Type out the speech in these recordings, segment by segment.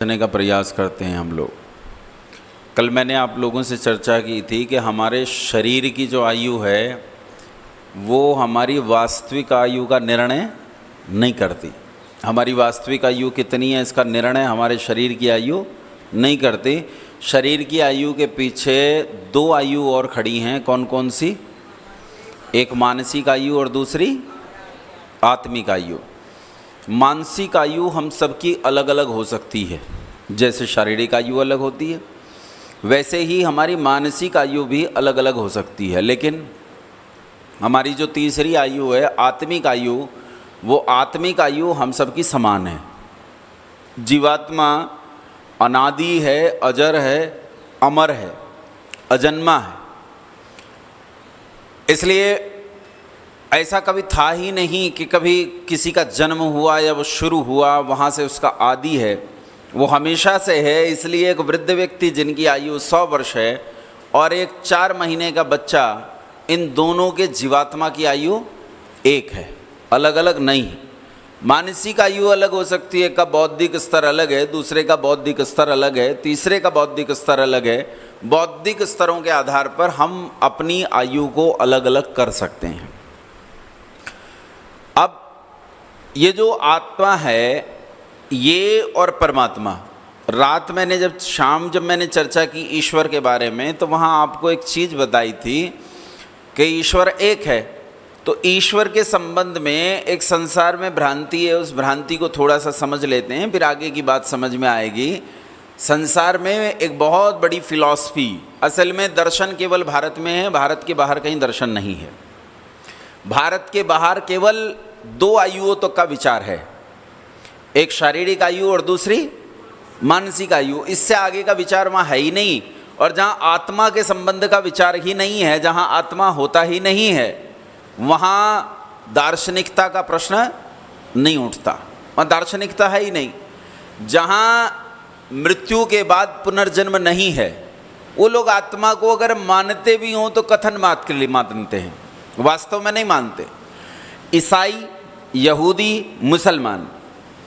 करने का प्रयास करते हैं हम लोग। कल मैंने आप लोगों से चर्चा की थी कि हमारे शरीर की जो आयु है वो हमारी वास्तविक आयु का निर्णय नहीं करती। हमारी वास्तविक आयु कितनी है इसका निर्णय हमारे शरीर की आयु नहीं करती। शरीर की आयु के पीछे दो आयु और खड़ी हैं। कौन कौन सी? एक मानसिक आयु और दूसरी आत्मिक आयु। मानसिक आयु हम सबकी अलग अलग हो सकती है। जैसे शारीरिक आयु अलग होती है वैसे ही हमारी मानसिक आयु भी अलग अलग हो सकती है। लेकिन हमारी जो तीसरी आयु है आत्मिक आयु, वो आत्मिक आयु हम सबकी समान है। जीवात्मा अनादि है, अजर है, अमर है, अजन्मा है। इसलिए ऐसा कभी था ही नहीं कि कभी किसी का जन्म हुआ या वो शुरू हुआ वहाँ से उसका आदि है, वो हमेशा से है। इसलिए एक वृद्ध व्यक्ति जिनकी आयु 100 वर्ष है और एक 4 महीने का बच्चा, इन दोनों के जीवात्मा की आयु एक है, अलग अलग नहीं। मानसिक आयु अलग हो सकती है, का बौद्धिक स्तर अलग है, दूसरे का बौद्धिक स्तर अलग है, तीसरे का बौद्धिक स्तर अलग है। बौद्धिक स्तरों के आधार पर हम अपनी आयु को अलग अलग कर सकते हैं। अब ये जो आत्मा है ये और परमात्मा, रात मैंने जब मैंने चर्चा की ईश्वर के बारे में तो वहाँ आपको एक चीज़ बताई थी कि ईश्वर एक है। तो ईश्वर के संबंध में एक संसार में भ्रांति है, उस भ्रांति को थोड़ा सा समझ लेते हैं, फिर आगे की बात समझ में आएगी। संसार में एक बहुत बड़ी फिलॉसफी, असल में दर्शन केवल भारत में है, भारत के बाहर कहीं दर्शन नहीं है। भारत के बाहर केवल 2 आयुओं तक का विचार है, एक शारीरिक आयु और दूसरी मानसिक आयु। इससे आगे का विचार वहाँ है ही नहीं। और जहाँ आत्मा के संबंध का विचार ही नहीं है, जहाँ आत्मा होता ही नहीं है, वहाँ दार्शनिकता का प्रश्न नहीं उठता, वहाँ दार्शनिकता है ही नहीं। जहाँ मृत्यु के बाद पुनर्जन्म नहीं है, वो लोग आत्मा को अगर मानते भी हों तो कथन मात्र के लिए मानते हैं, वास्तव में नहीं मानते। ईसाई, यहूदी, मुसलमान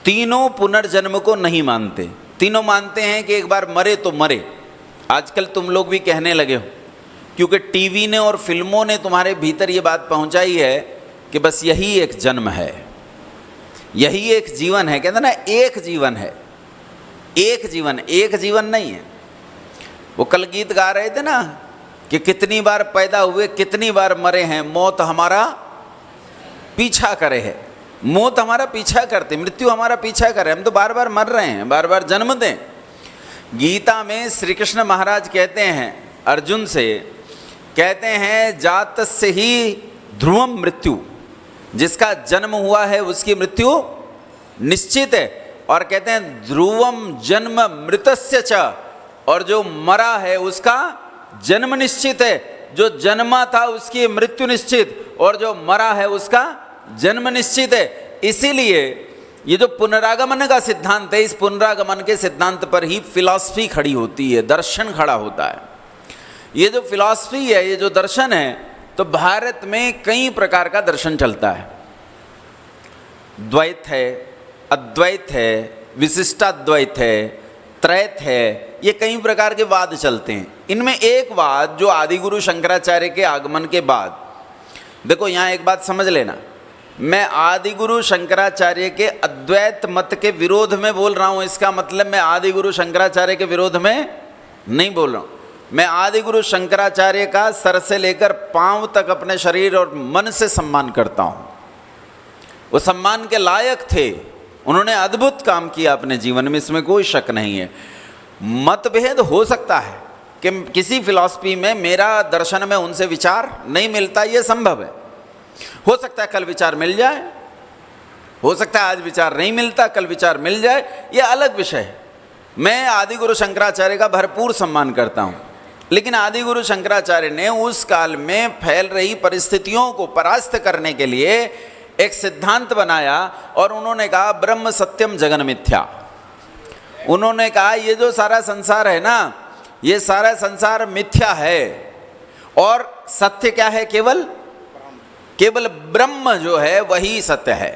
तीनों पुनर्जन्म को नहीं मानते। तीनों मानते हैं कि एक बार मरे तो मरे। आजकल तुम लोग भी कहने लगे हो, क्योंकि टीवी ने और फिल्मों ने तुम्हारे भीतर ये बात पहुंचाई है कि बस यही एक जन्म है, यही एक जीवन है। कहते ना एक जीवन है, एक जीवन, एक जीवन नहीं है। वो कल गीत गा रहे थे ना कि कितनी बार पैदा हुए, कितनी बार मरे हैं, मौत हमारा पीछा करे है। मौत हमारा पीछा करते, मृत्यु हमारा पीछा करे। हम तो बार बार मर रहे हैं, बार बार जन्म दें। गीता में श्री कृष्ण महाराज कहते हैं अर्जुन से, कहते हैं जातस्य ही ध्रुवम मृत्यु, जिसका जन्म हुआ है उसकी मृत्यु निश्चित है। और कहते हैं ध्रुवम जन्म मृतस्य च, और जो मरा है उसका जन्म निश्चित है। जो जन्मा था उसकी मृत्यु निश्चित, और जो मरा है उसका जन्म निश्चित है। इसीलिए ये जो पुनरागमन का सिद्धांत है, इस पुनरागमन के सिद्धांत पर ही फिलॉसफी खड़ी होती है, दर्शन खड़ा होता है। ये जो फिलॉसफी है, ये जो दर्शन है, तो भारत में कई प्रकार का दर्शन चलता है। द्वैत है, अद्वैत है, विशिष्टाद्वैत है, त्रैत है, ये कई प्रकार के वाद चलते हैं। इनमें एक वाद जो आदिगुरु शंकराचार्य के आगमन के बाद, देखो यहाँ एक बात समझ लेना, मैं आदिगुरु शंकराचार्य के अद्वैत मत के विरोध में बोल रहा हूँ। इसका मतलब मैं आदिगुरु शंकराचार्य के विरोध में नहीं बोल रहा हूँ। मैं आदिगुरु शंकराचार्य का सर से लेकर पांव तक अपने शरीर और मन से सम्मान करता हूँ। वो सम्मान के लायक थे, उन्होंने अद्भुत काम किया अपने जीवन में, इसमें कोई शक नहीं है। मतभेद हो सकता है कि किसी फिलॉसफी में मेरा दर्शन में उनसे विचार नहीं मिलता, ये संभव है। हो सकता है कल विचार मिल जाए, हो सकता है आज विचार नहीं मिलता, कल विचार मिल जाए, ये अलग विषय है। मैं आदिगुरु शंकराचार्य का भरपूर सम्मान करता हूँ, लेकिन आदिगुरु शंकराचार्य ने उस काल में फैल रही परिस्थितियों को परास्त करने के लिए एक सिद्धांत बनाया, और उन्होंने कहा ब्रह्म सत्यम जगन मिथ्या। उन्होंने कहा ये जो सारा संसार है ना, ये सारा संसार मिथ्या है, और सत्य क्या है? केवल ब्रह्म जो है वही सत्य है।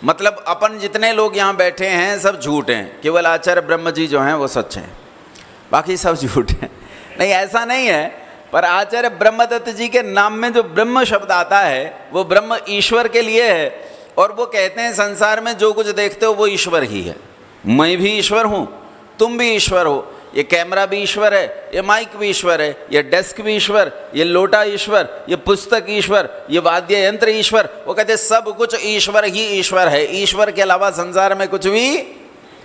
मतलब अपन जितने लोग यहाँ बैठे हैं सब झूठ हैं, केवल आचार्य ब्रह्म जी जो हैं वो सच हैं, बाकी सब झूठ हैं। नहीं, ऐसा नहीं है, पर आचार्य ब्रह्मदत्त जी के नाम में जो ब्रह्म शब्द आता है वो ब्रह्म ईश्वर के लिए है। और वो कहते हैं संसार में जो कुछ देखते हो वो ईश्वर ही है। मैं भी ईश्वर हूँ, तुम भी ईश्वर हो, ये कैमरा भी ईश्वर है, ये माइक भी ईश्वर है, ये डेस्क भी ईश्वर, ये लोटा ईश्वर, ये पुस्तक ईश्वर, ये वाद्य यंत्र ईश्वर। वो कहते सब कुछ ईश्वर ही ईश्वर है, ईश्वर के अलावा संसार में कुछ भी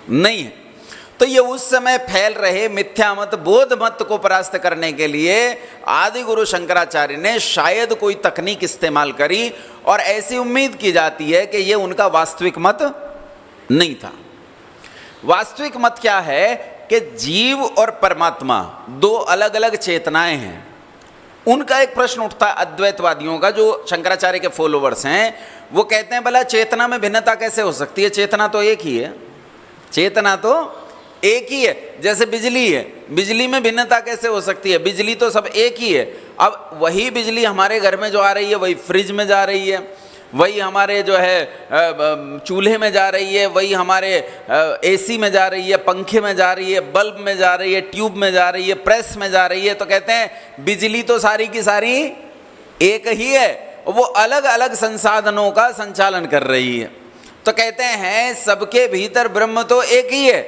नहीं है। तो ये उस समय फैल रहे मिथ्या मत, बोध मत को परास्त करने के लिए आदि गुरु शंकराचार्य ने शायद कोई तकनीक इस्तेमाल करी, और ऐसी उम्मीद की जाती है कि ये उनका वास्तविक मत नहीं था। वास्तविक मत क्या है कि जीव और परमात्मा दो अलग अलग चेतनाएं हैं। उनका एक प्रश्न उठता है अद्वैतवादियों का, जो शंकराचार्य के फॉलोवर्स हैं, वो कहते हैं भला चेतना में भिन्नता कैसे हो सकती है, चेतना तो एक ही है, चेतना तो एक ही है। जैसे बिजली है, बिजली में भिन्नता कैसे हो सकती है, बिजली तो सब एक ही है। अब वही बिजली हमारे घर में जो आ रही है वही फ्रिज में जा रही है, वही हमारे जो है चूल्हे में जा रही है, वही हमारे एसी में जा रही है, पंखे में जा रही है, बल्ब में जा रही है, ट्यूब में जा रही है, प्रेस में जा रही है। तो कहते हैं बिजली तो सारी की सारी एक ही है, वो अलग अलग संसाधनों का संचालन कर रही है। तो कहते हैं सबके भीतर ब्रह्म तो एक ही है,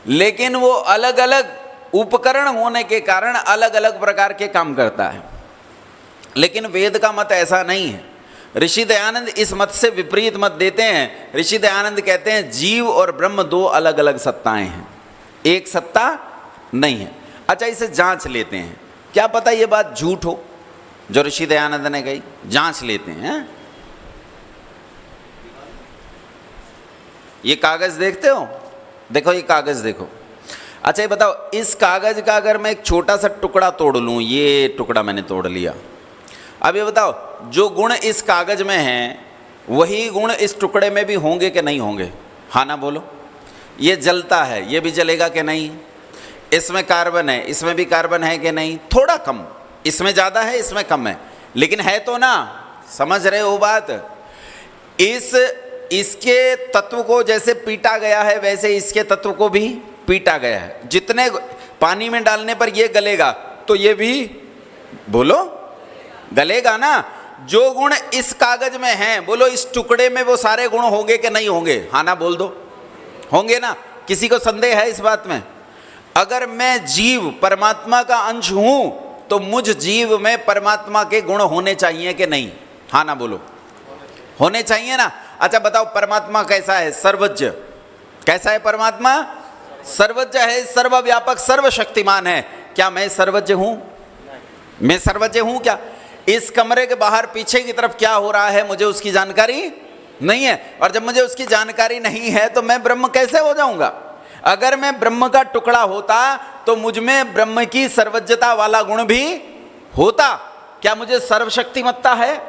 लेकिन वो अलग अलग उपकरण होने के कारण अलग अलग प्रकार के काम करता है। लेकिन वेद का मत ऐसा नहीं है। ऋषि दयानंद इस मत से विपरीत मत देते हैं। ऋषि दयानंद कहते हैं जीव और ब्रह्म दो अलग अलग सत्ताएं हैं, एक सत्ता नहीं है। अच्छा, इसे जांच लेते हैं, क्या पता ये बात झूठ हो जो ऋषि दयानंद ने कही, जांच लेते हैं। ये कागज देखते हो, देखो ये कागज देखो। अच्छा ये बताओ, इस कागज का अगर मैं एक छोटा सा टुकड़ा तोड़ लूं, ये टुकड़ा मैंने तोड़ लिया, अब ये बताओ जो गुण इस कागज में हैं वही गुण इस टुकड़े में भी होंगे कि नहीं होंगे? हाँ ना बोलो। ये जलता है, ये भी जलेगा कि नहीं? इसमें कार्बन है, इसमें भी कार्बन है कि नहीं? थोड़ा कम, इसमें ज़्यादा है, इसमें कम है, लेकिन है तो ना। समझ रहे हो बात? इसके तत्व को जैसे पीटा गया है वैसे इसके तत्व को भी पीटा गया है। जितने पानी में डालने पर ये गलेगा तो ये भी बोलो गलेगा ना। जो गुण इस कागज में हैं, बोलो इस टुकड़े में वो सारे गुण होंगे कि नहीं होंगे? हाँ ना बोल दो, होंगे ना। किसी को संदेह है इस बात में? अगर मैं जीव परमात्मा का अंश हूं तो मुझ जीव में परमात्मा के गुण होने चाहिए कि नहीं? हाँ ना बोलो, होने चाहिए ना। अच्छा बताओ, परमात्मा कैसा है? सर्वज्ञ। कैसा है परमात्मा? सर्वज्ञ है, सर्वव्यापक, सर्वशक्तिमान है। क्या मैं सर्वज्ञ हूं? मैं सर्वज्ञ हूं क्या? इस कमरे के बाहर पीछे की तरफ क्या हो रहा है मुझे उसकी जानकारी नहीं है, और जब मुझे उसकी जानकारी नहीं है तो मैं ब्रह्म कैसे हो जाऊंगा? अगर मैं ब्रह्म का टुकड़ा होता तो मुझ में ब्रह्म की सर्वज्ञता वाला गुण भी होता। क्या मुझे सर्वशक्तिमत्ता है?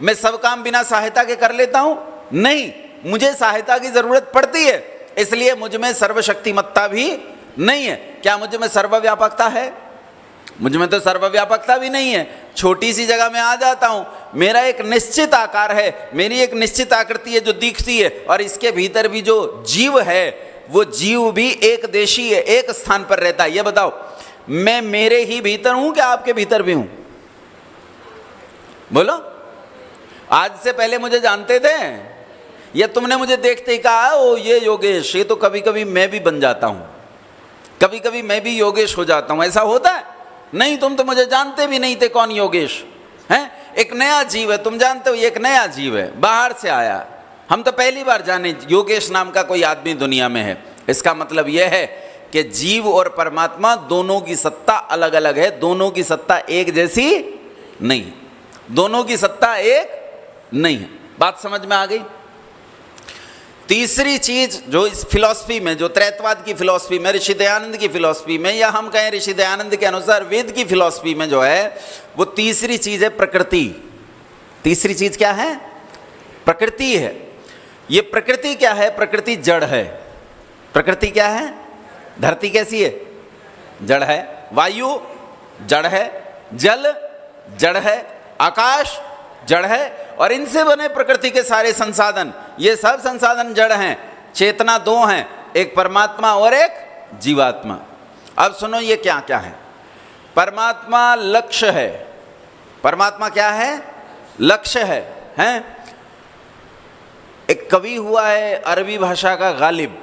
मैं सब काम बिना सहायता के कर लेता हूं? नहीं, मुझे सहायता की जरूरत पड़ती है, इसलिए मुझ में सर्वशक्तिमत्ता भी नहीं है। क्या मुझ में सर्वव्यापकता है? मुझ में तो सर्वव्यापकता भी नहीं है। छोटी सी जगह में आ जाता हूं, मेरा एक निश्चित आकार है, मेरी एक निश्चित आकृति है जो दिखती है, और इसके भीतर भी जो जीव है वो जीव भी एक देशी है, एक स्थान पर रहता है। ये बताओ, मैं मेरे ही भीतर हूं क्या आपके भीतर भी हूं? बोलो। आज से पहले मुझे जानते थे या तुमने मुझे देखते ही कहा ओ ये योगेश? ये तो कभी कभी मैं भी बन जाता हूं, कभी कभी मैं भी योगेश हो जाता हूं। ऐसा होता है? नहीं, तुम तो मुझे जानते भी नहीं थे कौन योगेश है। एक नया जीव है, तुम जानते हो ये एक नया जीव है, बाहर से आया। हम तो पहली बार जाने योगेश नाम का कोई आदमी दुनिया में है। इसका मतलब यह है कि जीव और परमात्मा दोनों की सत्ता अलग अलग है, दोनों की सत्ता एक जैसी नहीं है, दोनों की सत्ता एक नहीं है। बात समझ में आ गई? तीसरी चीज जो इस फिलॉसफी में, जो त्रैतवाद की फिलॉसफी में, ऋषि दयानंद की फिलॉसफी में, या हम कहें ऋषि दयानंद के अनुसार वेद की फिलॉसफी में जो है, वो तीसरी चीज है प्रकृति। तीसरी चीज क्या है? प्रकृति है। ये प्रकृति क्या है? प्रकृति जड़ है। प्रकृति क्या है? धरती कैसी है? जड़ है। वायु जड़ है, जल जड़ है, आकाश जड़ है, और इनसे बने प्रकृति के सारे संसाधन, ये सब संसाधन जड़ हैं। चेतना दो हैं, एक परमात्मा और एक जीवात्मा। अब सुनो ये क्या क्या है। परमात्मा लक्ष्य है। परमात्मा क्या है? लक्ष्य है, हैं? एक कवि हुआ है अरबी भाषा का गालिब।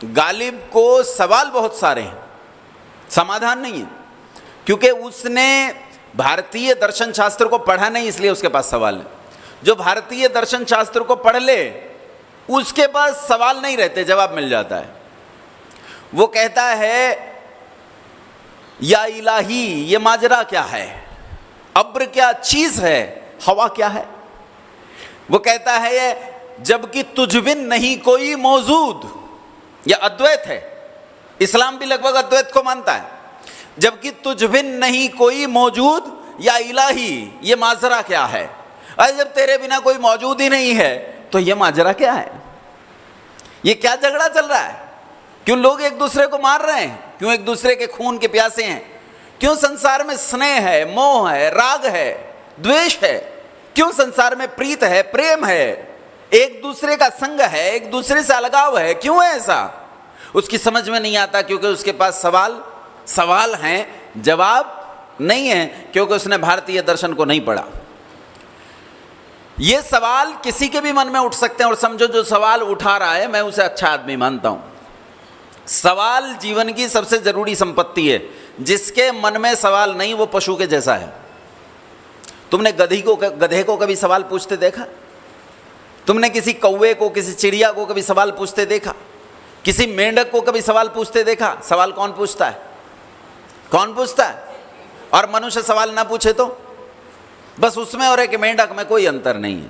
गालिब को सवाल बहुत सारे हैं, समाधान नहीं है, क्योंकि उसने भारतीय दर्शन शास्त्र को पढ़ा नहीं, इसलिए उसके पास सवाल है। जो भारतीय दर्शन शास्त्र को पढ़ ले उसके पास सवाल नहीं रहते, जवाब मिल जाता है। वो कहता है या इलाही ये माजरा क्या है, अब्र क्या चीज है, हवा क्या है। वो कहता है जबकि तुझ बिन नहीं कोई मौजूद, यह अद्वैत है। इस्लाम भी लगभग अद्वैत को मानता है। जबकि तुझ बिन नहीं कोई मौजूद या इलाही ये माजरा क्या है। अरे जब तेरे बिना कोई मौजूद ही नहीं है तो ये माजरा क्या है? ये क्या झगड़ा चल रहा है? क्यों लोग एक दूसरे को मार रहे हैं? क्यों एक दूसरे के खून के प्यासे हैं? क्यों संसार में स्नेह है, मोह है, राग है, द्वेष है? क्यों संसार में प्रीत है, प्रेम है, एक दूसरे का संग है, एक दूसरे से अलगाव है? क्यों है ऐसा? उसकी समझ में नहीं आता, क्योंकि उसके पास सवाल हैं, जवाब नहीं है, क्योंकि उसने भारतीय दर्शन को नहीं पढ़ा। ये सवाल किसी के भी मन में उठ सकते हैं, और समझो जो सवाल उठा रहा है मैं उसे अच्छा आदमी मानता हूं। सवाल जीवन की सबसे जरूरी संपत्ति है। जिसके मन में सवाल नहीं वो पशु के जैसा है। तुमने गधे को कभी सवाल पूछते देखा? तुमने किसी कौवे को, किसी चिड़िया को कभी सवाल पूछते देखा? किसी मेंढक को कभी सवाल पूछते देखा? सवाल कौन पूछता है? कौन पूछता है? और मनुष्य सवाल ना पूछे तो बस उसमें और एक मेंढक में कोई अंतर नहीं है।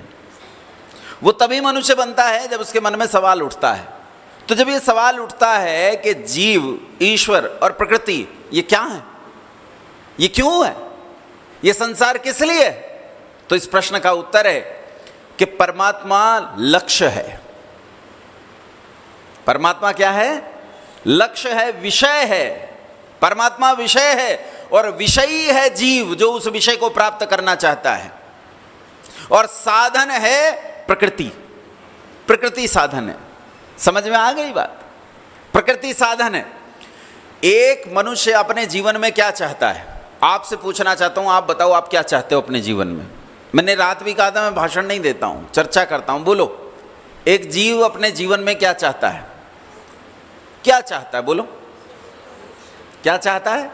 वो तभी मनुष्य बनता है जब उसके मन में सवाल उठता है। तो जब ये सवाल उठता है कि जीव, ईश्वर और प्रकृति ये क्या है, ये क्यों है, ये संसार किस लिए है, तो इस प्रश्न का उत्तर है कि परमात्मा लक्ष्य है। परमात्मा क्या है? लक्ष्य है, विषय है। परमात्मा विषय है और विषयी है जीव, जो उस विषय को प्राप्त करना चाहता है। और साधन है प्रकृति। प्रकृति साधन है। समझ में आ गई बात? प्रकृति साधन है। एक मनुष्य अपने जीवन में क्या चाहता है? आपसे पूछना चाहता हूं, आप बताओ आप क्या चाहते हो अपने जीवन में? मैंने रात भी कहा था मैं भाषण नहीं देता हूं, चर्चा करता हूं। बोलो, एक जीव अपने जीवन में क्या चाहता है? क्या चाहता है? बोलो, क्या चाहता है?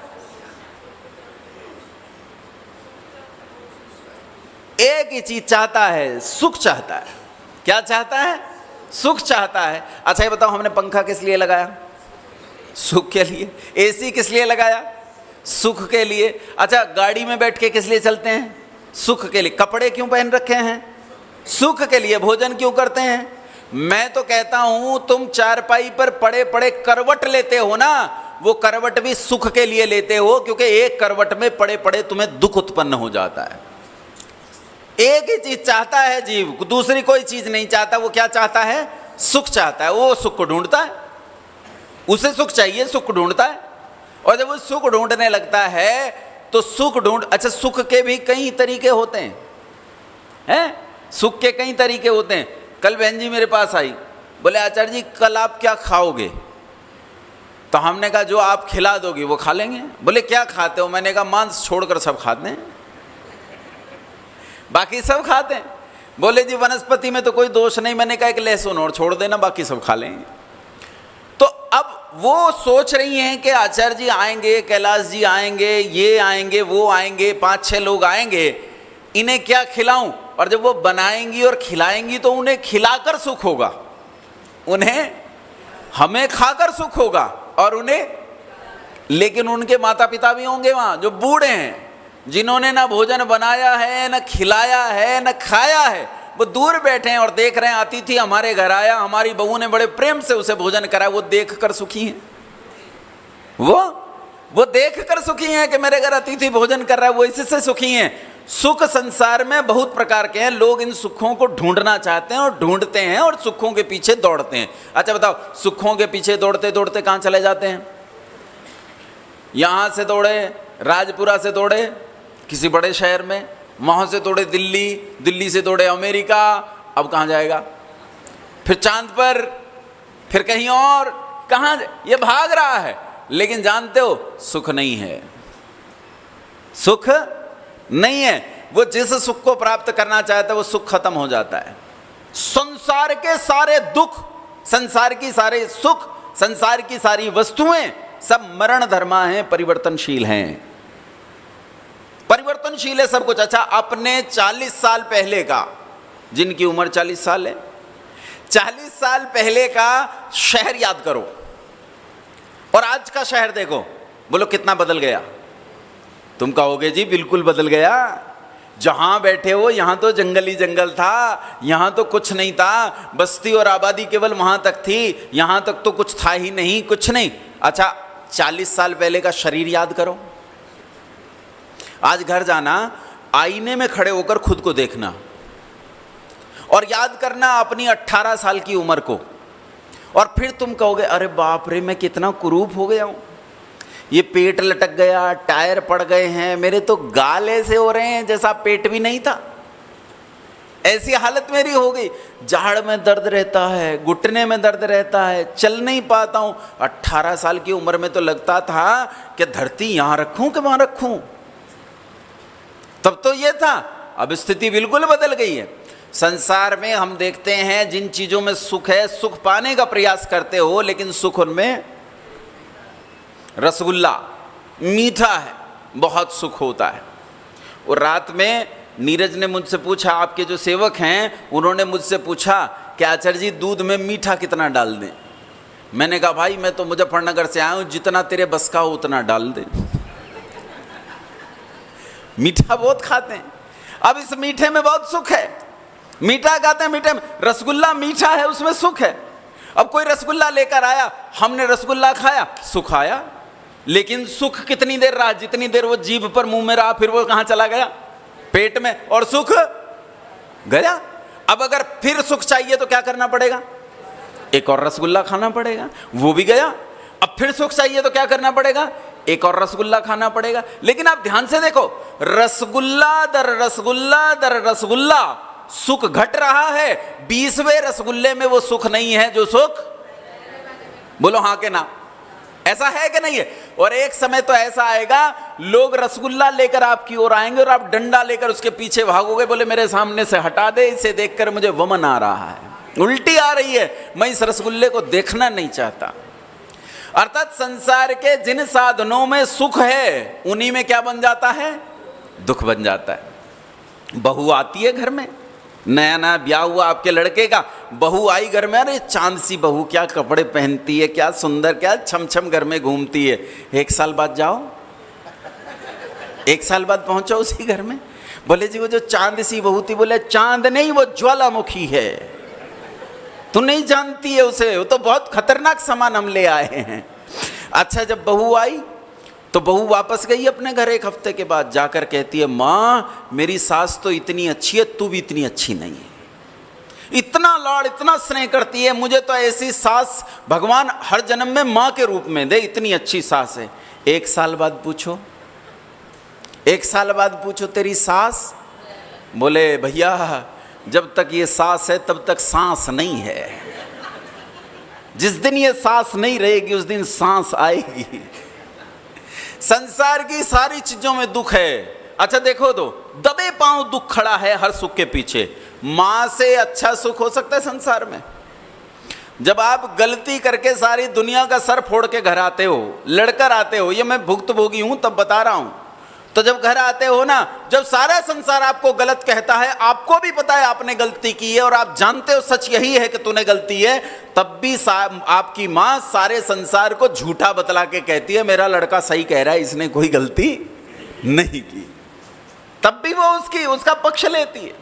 एक ही चीज चाहता है, सुख चाहता है। क्या चाहता है? सुख चाहता है। अच्छा ये बताओ, हमने पंखा किस लिए लगाया? सुख के लिए। एसी किस लिए लगाया? सुख के लिए। अच्छा गाड़ी में बैठ के किस लिए चलते हैं? सुख के लिए। कपड़े क्यों पहन रखे हैं? सुख के लिए। भोजन क्यों करते हैं? मैं तो कहता हूं तुम चारपाई पर पड़े पड़े करवट लेते हो ना, वो करवट भी सुख के लिए लेते हो, क्योंकि एक करवट में पड़े पड़े तुम्हें दुख उत्पन्न हो जाता है। एक ही चीज चाहता है जीव, दूसरी कोई चीज नहीं चाहता। वो क्या चाहता है? सुख चाहता है। वो सुख को ढूंढता है, उसे सुख चाहिए, सुख ढूंढता है। और जब वो सुख ढूंढने लगता है तो अच्छा सुख के भी कई तरीके होते हैं? सुख के कई तरीके होते हैं। कल बहन जी मेरे पास आई, बोले आचार्य जी कल आप क्या खाओगे? तो हमने कहा जो आप खिला दोगे वो खा लेंगे। बोले क्या खाते हो? मैंने कहा मांस छोड़कर सब खाते हैं, बाकी सब खाते हैं। बोले जी वनस्पति में तो कोई दोष नहीं। मैंने कहा एक लहसुन और छोड़ देना, बाकी सब खा लेंगे। तो अब वो सोच रही हैं कि आचार्य जी आएंगे, कैलाश जी आएंगे, ये आएंगे, वो आएंगे, 5-6 लोग आएंगे, इन्हें क्या खिलाऊं? और जब वो बनाएंगी और खिलाएंगी तो उन्हें खिलाकर सुख होगा, उन्हें हमें खाकर सुख होगा, और उन्हें, लेकिन उनके माता पिता भी होंगे वहां जो बूढ़े हैं, जिन्होंने ना भोजन बनाया है, ना खिलाया है, ना खाया है। वो दूर बैठे हैं और देख रहे हैं अतिथि हमारे घर आया, हमारी बहू ने बड़े प्रेम से उसे भोजन कराया, वो देखकर सुखी हैं। वो देखकर सुखी हैं कि मेरे घर अतिथि भोजन कर रहा है, वो इससे सुखी हैं। सुख संसार में बहुत प्रकार के हैं। लोग इन सुखों को ढूंढना चाहते हैं और ढूंढते हैं और सुखों के पीछे दौड़ते हैं। अच्छा बताओ, सुखों के पीछे दौड़ते दौड़ते कहां चले जाते हैं? यहां से दौड़े, राजपुरा से दौड़े किसी बड़े शहर में, वहां से दौड़े दिल्ली, दिल्ली से दौड़े अमेरिका, अब कहाँ जाएगा? फिर चांद पर, फिर कहीं और, कहाँ ये भाग रहा है। लेकिन जानते हो सुख नहीं है, सुख नहीं है। वो जिस सुख को प्राप्त करना चाहता है वो सुख खत्म हो जाता है। संसार के सारे दुख, संसार की सारे सुख, संसार की सारी वस्तुएं सब मरण धर्मा हैं, परिवर्तनशील हैं, परिवर्तनशील है सब कुछ। अच्छा, अपने 40 साल पहले का, जिनकी उम्र 40 साल है, 40 साल पहले का शहर याद करो और आज का शहर देखो, बोलो कितना बदल गया। तुम कहोगे जी बिल्कुल बदल गया, जहां बैठे हो यहां तो जंगल ही जंगल था, यहां तो कुछ नहीं था, बस्ती और आबादी केवल वहां तक थी, यहां तक तो कुछ था ही नहीं, कुछ नहीं। अच्छा, 40 साल पहले का शरीर याद करो। आज घर जाना, आईने में खड़े होकर खुद को देखना और याद करना अपनी 18 साल की उम्र को, और फिर तुम कहोगे अरे बाप रे मैं कितना कुरूप हो गया हूं, ये पेट लटक गया, टायर पड़ गए हैं, मेरे तो गाल ऐसे हो रहे हैं जैसा पेट भी नहीं था, ऐसी हालत मेरी हो गई। जाड़ में दर्द रहता है, घुटने में दर्द रहता है, चल नहीं पाता हूं। 18 साल की उम्र में तो लगता था कि धरती यहां रखूं कि वहां रखूं, तब तो ये था। अब स्थिति बिल्कुल बदल गई है। संसार में हम देखते हैं जिन चीजों में सुख है, सुख पाने का प्रयास करते हो, लेकिन सुख उनमें, रसगुल्ला मीठा है, बहुत सुख होता है। और रात में नीरज ने मुझसे पूछा, आपके जो सेवक हैं उन्होंने मुझसे पूछा कि आचार्य जी दूध में मीठा कितना डाल दें। मैंने कहा भाई मैं तो मुजफ्फरनगर से आया हूं, जितना तेरे बस का हो उतना डाल दे। मीठा बहुत खाते हैं, अब इस मीठे में बहुत सुख है, मीठा खाते हैं, मीठे में रसगुल्ला मीठा है, उसमें सुख है। अब कोई रसगुल्ला लेकर आया, हमने रसगुल्ला खाया, सुख आया, लेकिन सुख कितनी देर रहा? जितनी देर वो जीभ पर मुंह में रहा, फिर वो कहां चला गया? पेट में, और सुख गया। अब अगर फिर सुख चाहिए तो क्या करना पड़ेगा? एक और रसगुल्ला खाना पड़ेगा, वो भी गया। अब फिर सुख चाहिए तो क्या करना पड़ेगा? एक और रसगुल्ला खाना पड़ेगा। लेकिन आप ध्यान से देखो, रसगुल्ला दर रसगुल्ला दर रसगुल्ला सुख घट रहा है, 20वें रसगुल्ले में वो सुख नहीं है जो सुख, बोलो हाँ के ना, ऐसा है कि नहीं है? और एक समय तो ऐसा आएगा, लोग रसगुल्ला लेकर आपकी ओर आएंगे और आप डंडा लेकर उसके पीछे भागोगे, बोले मेरे सामने से हटा दे, इसे देखकर मुझे वमन आ रहा है, उल्टी आ रही है, मैं इस रसगुल्ले को देखना नहीं चाहता। अर्थात संसार के जिन साधनों में सुख है उन्हीं में क्या बन जाता है? दुख बन जाता है। बहू आती है घर में, नया नया ब्याह हुआ आपके लड़के का, बहू आई घर में, अरे चांद सी बहू, क्या कपड़े पहनती है, क्या सुंदर, क्या छमछम घर में घूमती है। 1 साल बाद जाओ, 1 साल बाद पहुंचो उसी घर में, बोले जी वो जो चांद सी बहू थी, बोले चांद नहीं वो ज्वालामुखी है, तू नहीं जानती है उसे, वो तो बहुत खतरनाक सामान हम ले आए हैं। अच्छा, जब बहू आई तो बहू वापस गई अपने घर, 1 हफ्ते के बाद जाकर कहती है माँ मेरी सास तो इतनी अच्छी है, तू भी इतनी अच्छी नहीं है, इतना लाड़ इतना स्नेह करती है, मुझे तो ऐसी सास भगवान हर जन्म में माँ के रूप में दे, इतनी अच्छी सास है। 1 साल बाद पूछो, 1 साल बाद पूछो तेरी सास, बोले भैया जब तक ये सास है तब तक सांस नहीं है, जिस दिन ये सांस नहीं रहेगी उस दिन सांस आएगी। संसार की सारी चीजों में दुख है। अच्छा देखो तो, दबे पांव दुख खड़ा है हर सुख के पीछे। मां से अच्छा सुख हो सकता है संसार में? जब आप गलती करके सारी दुनिया का सर फोड़ के घर आते हो, लड़कर आते हो, ये मैं भुक्तभोगी हूं तब बता रहा हूं, तो जब घर आते हो ना, जब सारा संसार आपको गलत कहता है, आपको भी पता है आपने गलती की है और आप जानते हो सच यही है कि तूने गलती है, तब भी आपकी मां सारे संसार को झूठा बतला के कहती है मेरा लड़का सही कह रहा है, इसने कोई गलती नहीं की, तब भी वो उसका पक्ष लेती है।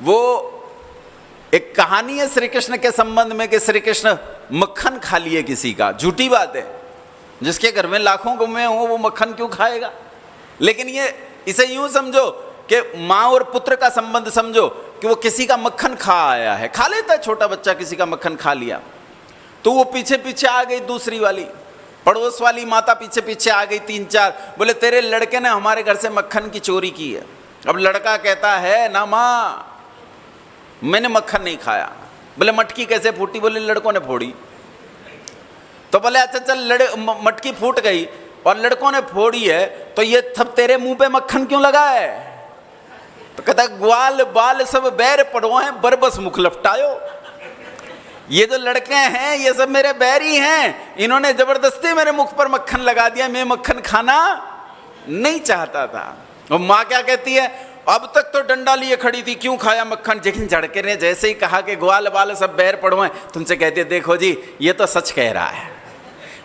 वो एक कहानी है श्री कृष्ण के संबंध में कि श्री कृष्ण मक्खन खा लिए किसी का, झूठी बात है, जिसके घर में लाखों गुम्मे हो वो मक्खन क्यों खाएगा? लेकिन इसे यूं समझो कि माँ और पुत्र का संबंध समझो कि वो किसी का मक्खन खा आया है, खा लेता है छोटा बच्चा, किसी का मक्खन खा लिया, तो वो पीछे पीछे आ गई, दूसरी वाली पड़ोस वाली माता पीछे पीछे आ गई, 3-4, बोले तेरे लड़के ने हमारे घर से मक्खन की चोरी की है। अब लड़का कहता है ना माँ मैंने मक्खन नहीं खाया। बोले मटकी कैसे फूटी? बोले लड़कों ने फोड़ी। तो बोले अच्छा चल मटकी फूट गई और लड़कों ने फोड़ी है तो ये सब तेरे मुंह पे मक्खन क्यों लगा है? तो कहता ग्वाल बाल सब बैर पड़ो हैं बरबस मुख लपटायो। ये जो लड़के हैं ये सब मेरे बैरी हैं, इन्होंने जबरदस्ती मेरे मुख पर मक्खन लगा दिया, मैं मक्खन खाना नहीं चाहता था। और माँ क्या कहती है, अब तक तो डंडा लिए खड़ी थी, क्यों खाया मक्खन? लेकिन झड़के ने जैसे ही कहा कि ग्वाल बाल सब बैर पड़ो हैं, तुमसे कहती है देखो जी ये तो सच कह रहा है,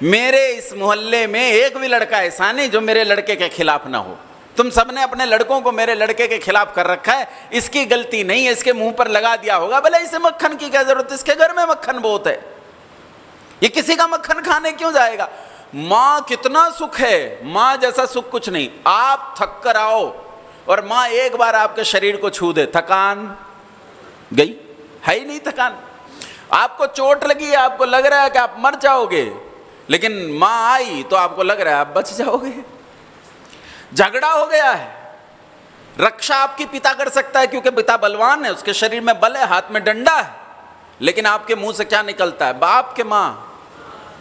मेरे इस मोहल्ले में एक भी लड़का ऐसा नहीं जो मेरे लड़के के खिलाफ ना हो। तुम सबने अपने लड़कों को मेरे लड़के के खिलाफ कर रखा है, इसकी गलती नहीं है, इसके मुंह पर लगा दिया होगा। भले इसे मक्खन की क्या जरूरत है, इसके घर में मक्खन बहुत है, ये किसी का मक्खन खाने क्यों जाएगा? माँ कितना सुख है, माँ जैसा सुख कुछ नहीं। आप थक कर आओ और माँ एक बार आपके शरीर को छू दे, थकान गई, है ही नहीं थकान। आपको चोट लगी, आपको लग रहा है कि आप मर जाओगे, लेकिन माँ आई तो आपको लग रहा है आप बच जाओगे। झगड़ा हो गया है, रक्षा आपकी पिता कर सकता है क्योंकि पिता बलवान है, उसके शरीर में बल है, हाथ में डंडा है, लेकिन आपके मुंह से क्या निकलता है? बाप के माँ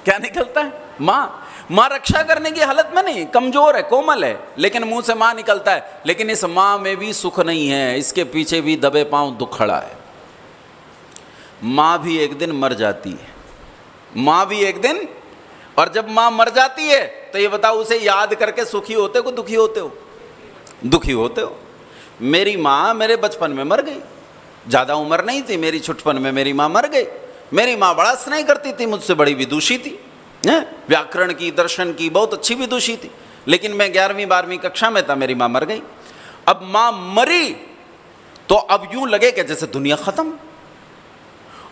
क्या निकलता है? माँ। माँ रक्षा करने की हालत में नहीं, कमजोर है, कोमल है, लेकिन मुंह से माँ निकलता है। लेकिन इस माँ में भी सुख नहीं है, इसके पीछे भी दबे पांव दुख खड़ा है। माँ भी एक दिन मर जाती है, माँ भी एक दिन, और जब माँ मर जाती है तो ये बताओ उसे याद करके सुखी होते हो, दुखी होते हो? दुखी होते हो। मेरी माँ मेरे बचपन में मर गई, ज़्यादा उम्र नहीं थी मेरी, छुटपन में मेरी माँ मर गई। मेरी माँ बड़ा स्नेह करती थी मुझसे, बड़ी विदुषी थी, व्याकरण की, दर्शन की बहुत अच्छी विदुषी थी, लेकिन मैं 11वीं 12वीं कक्षा में था, मेरी माँ मर गई। अब माँ मरी तो अब यूं लगे कि जैसे दुनिया खत्म।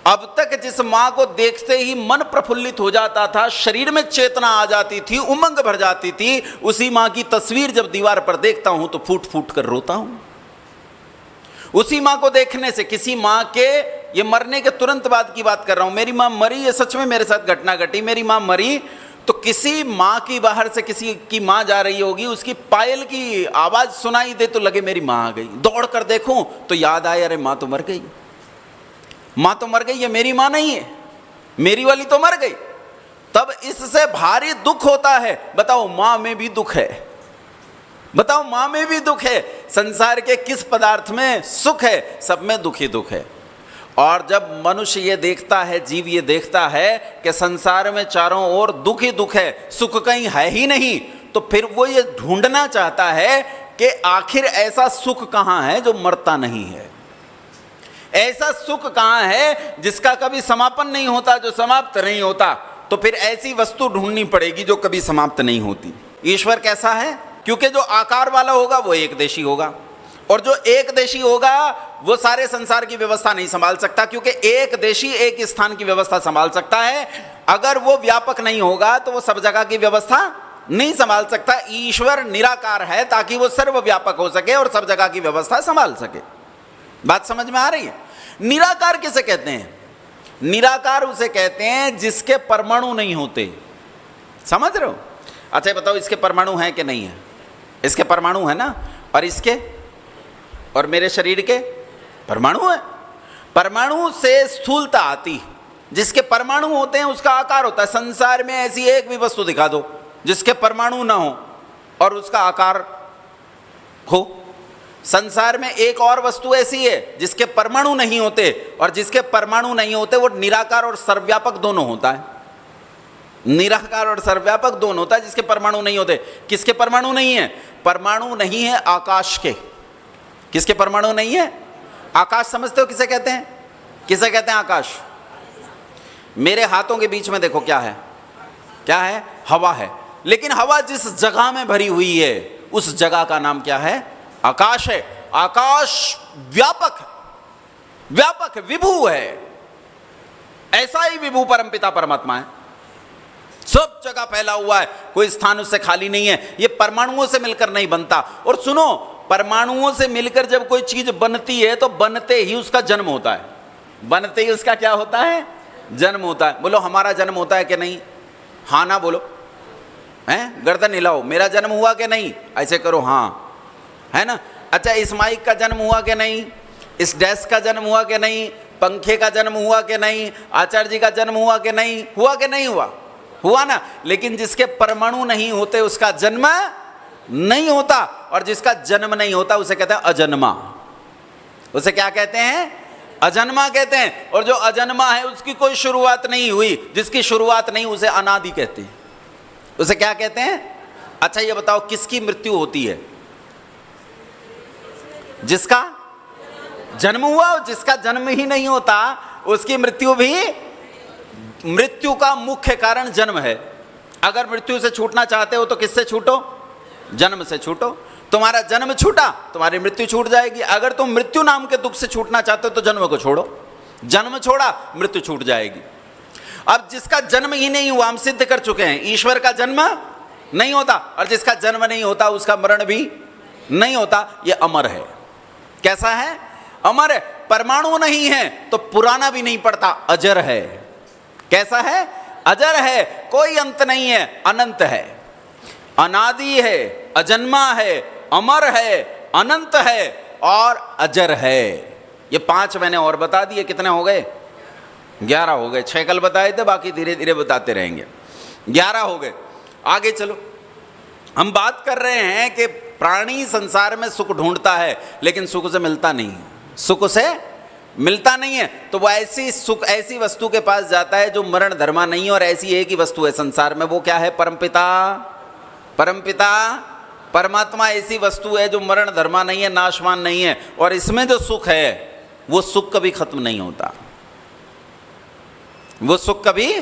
अब तक जिस माँ को देखते ही मन प्रफुल्लित हो जाता था, शरीर में चेतना आ जाती थी, उमंग भर जाती थी, उसी माँ की तस्वीर जब दीवार पर देखता हूं तो फूट फूट कर रोता हूं। उसी माँ को देखने से, किसी माँ के, ये मरने के तुरंत बाद की बात कर रहा हूं, मेरी माँ मरी, ये सच में मेरे साथ घटना घटी। मेरी माँ मरी तो किसी माँ की बाहर से किसी की माँ जा रही होगी, उसकी पायल की आवाज सुनाई दे तो लगे मेरी माँ आ गई, दौड़ कर देखूं तो याद आए अरे माँ तो मर गई, माँ तो मर गई, ये मेरी माँ नहीं है, मेरी वाली तो मर गई। तब इससे भारी दुख होता है। बताओ माँ में भी दुख है, बताओ माँ में भी दुख है। संसार के किस पदार्थ में सुख है? सब में दुख ही दुख है। और जब मनुष्य ये देखता है, जीव ये देखता है कि संसार में चारों ओर दुख ही दुख है, सुख कहीं है ही नहीं, तो फिर वो ये ढूंढना चाहता है कि आखिर ऐसा सुख कहाँ है जो मरता नहीं है, ऐसा सुख कहाँ है जिसका कभी समापन नहीं होता, जो समाप्त नहीं होता। तो फिर ऐसी वस्तु ढूंढनी पड़ेगी जो कभी समाप्त नहीं होती। ईश्वर कैसा है? क्योंकि जो आकार वाला होगा वो एक देशी होगा, और जो एक देशी होगा वो सारे संसार की व्यवस्था नहीं संभाल सकता, क्योंकि एक देशी एक स्थान की व्यवस्था संभाल सकता है। अगर वो व्यापक नहीं होगा तो वो सब जगह की व्यवस्था नहीं संभाल सकता। ईश्वर निराकार है ताकि वो सर्वव्यापक हो सके और सब जगह की व्यवस्था संभाल सके। बात समझ में आ रही है? निराकार किसे कहते हैं? निराकार उसे कहते हैं जिसके परमाणु नहीं होते। समझ रहे हो? अच्छा बताओ, इसके परमाणु हैं कि नहीं है? इसके परमाणु है ना, और इसके और मेरे शरीर के परमाणु है। परमाणु से स्थूलता आती, जिसके परमाणु होते हैं उसका आकार होता है। संसार में ऐसी एक भी वस्तु दिखा दो जिसके परमाणु ना हो और उसका आकार हो। संसार में एक और वस्तु ऐसी है जिसके परमाणु नहीं होते, और जिसके परमाणु नहीं होते वो निराकार और सर्वव्यापक दोनों होता है। निराकार और सर्वव्यापक दोनों होता है, जिसके परमाणु नहीं होते। किसके परमाणु नहीं है? परमाणु नहीं है आकाश के। किसके परमाणु नहीं है? आकाश। समझते हो किसे कहते हैं? किसे कहते हैं आकाश? मेरे हाथों के बीच में देखो क्या है? क्या है? हवा है। लेकिन हवा जिस जगह में भरी हुई है उस जगह का नाम क्या है? आकाश है। आकाश व्यापक है, व्यापक है, विभू है। ऐसा ही विभू परमपिता परमात्मा है, सब जगह फैला हुआ है, कोई स्थान उससे खाली नहीं है। ये परमाणुओं से मिलकर नहीं बनता। और सुनो, परमाणुओं से मिलकर जब कोई चीज बनती है तो बनते ही उसका जन्म होता है। बनते ही उसका क्या होता है? जन्म होता है। बोलो हमारा जन्म होता है कि नहीं? हाँ ना बोलो, हैं? गर्दन हिलाओ। मेरा जन्म हुआ कि नहीं? ऐसे करो हाँ, है ना? अच्छा, इस माइक का जन्म हुआ कि नहीं, इस डेस्क का जन्म हुआ कि नहीं, पंखे का जन्म हुआ कि नहीं, आचार्य जी का जन्म हुआ कि नहीं, हुआ कि नहीं हुआ, हुआ ना। लेकिन जिसके परमाणु नहीं होते उसका जन्म नहीं होता, और जिसका जन्म नहीं होता उसे कहते हैं अजन्मा। उसे क्या कहते हैं, अजन्मा कहते हैं। और जो अजन्मा है उसकी कोई शुरुआत नहीं हुई, जिसकी शुरुआत नहीं उसे अनादि कहते हैं। उसे क्या कहते हैं। अच्छा ये बताओ किसकी मृत्यु होती है, जिसका जन्म हुआ, और जिसका जन्म ही नहीं होता उसकी मृत्यु भी। मृत्यु का मुख्य कारण जन्म है। अगर मृत्यु से छूटना चाहते हो तो किससे छूटो, जन्म से छूटो। तुम्हारा जन्म छूटा, तुम्हारी मृत्यु छूट जाएगी। अगर तुम मृत्यु नाम के दुख से छूटना चाहते हो तो जन्म को छोड़ो, जन्म छोड़ा मृत्यु छूट जाएगी। अब जिसका जन्म ही नहीं हुआ, हम सिद्ध कर चुके हैं ईश्वर का जन्म नहीं होता, और जिसका जन्म नहीं होता उसका मरण भी नहीं होता। ये अमर है। कैसा है, अमर है। परमाणु नहीं है तो पुराना भी नहीं पड़ता, अजर है। कैसा है, अजर है, कोई अंत नहीं है, अनंत है, अनादि है, अजन्मा है, अमर है, अनंत है और अजर है। ये 5 मैंने और बता दिए। कितने हो गए, 11 हो गए। 6 कल बताए थे, बाकी धीरे धीरे बताते रहेंगे। 11 हो गए। आगे चलो, हम बात कर रहे हैं कि प्राणी संसार में सुख ढूंढता है लेकिन सुख से मिलता नहीं है, सुख से मिलता नहीं है। तो वो ऐसी सुख, ऐसी वस्तु के पास जाता है जो मरण धर्मा नहीं है, और ऐसी एक ही वस्तु है संसार में, वो क्या है, परमपिता। परमपिता परमात्मा ऐसी वस्तु है जो मरण धर्मा नहीं है, नाशवान नहीं है, और इसमें जो सुख है वो सुख कभी खत्म नहीं होता, वो सुख कभी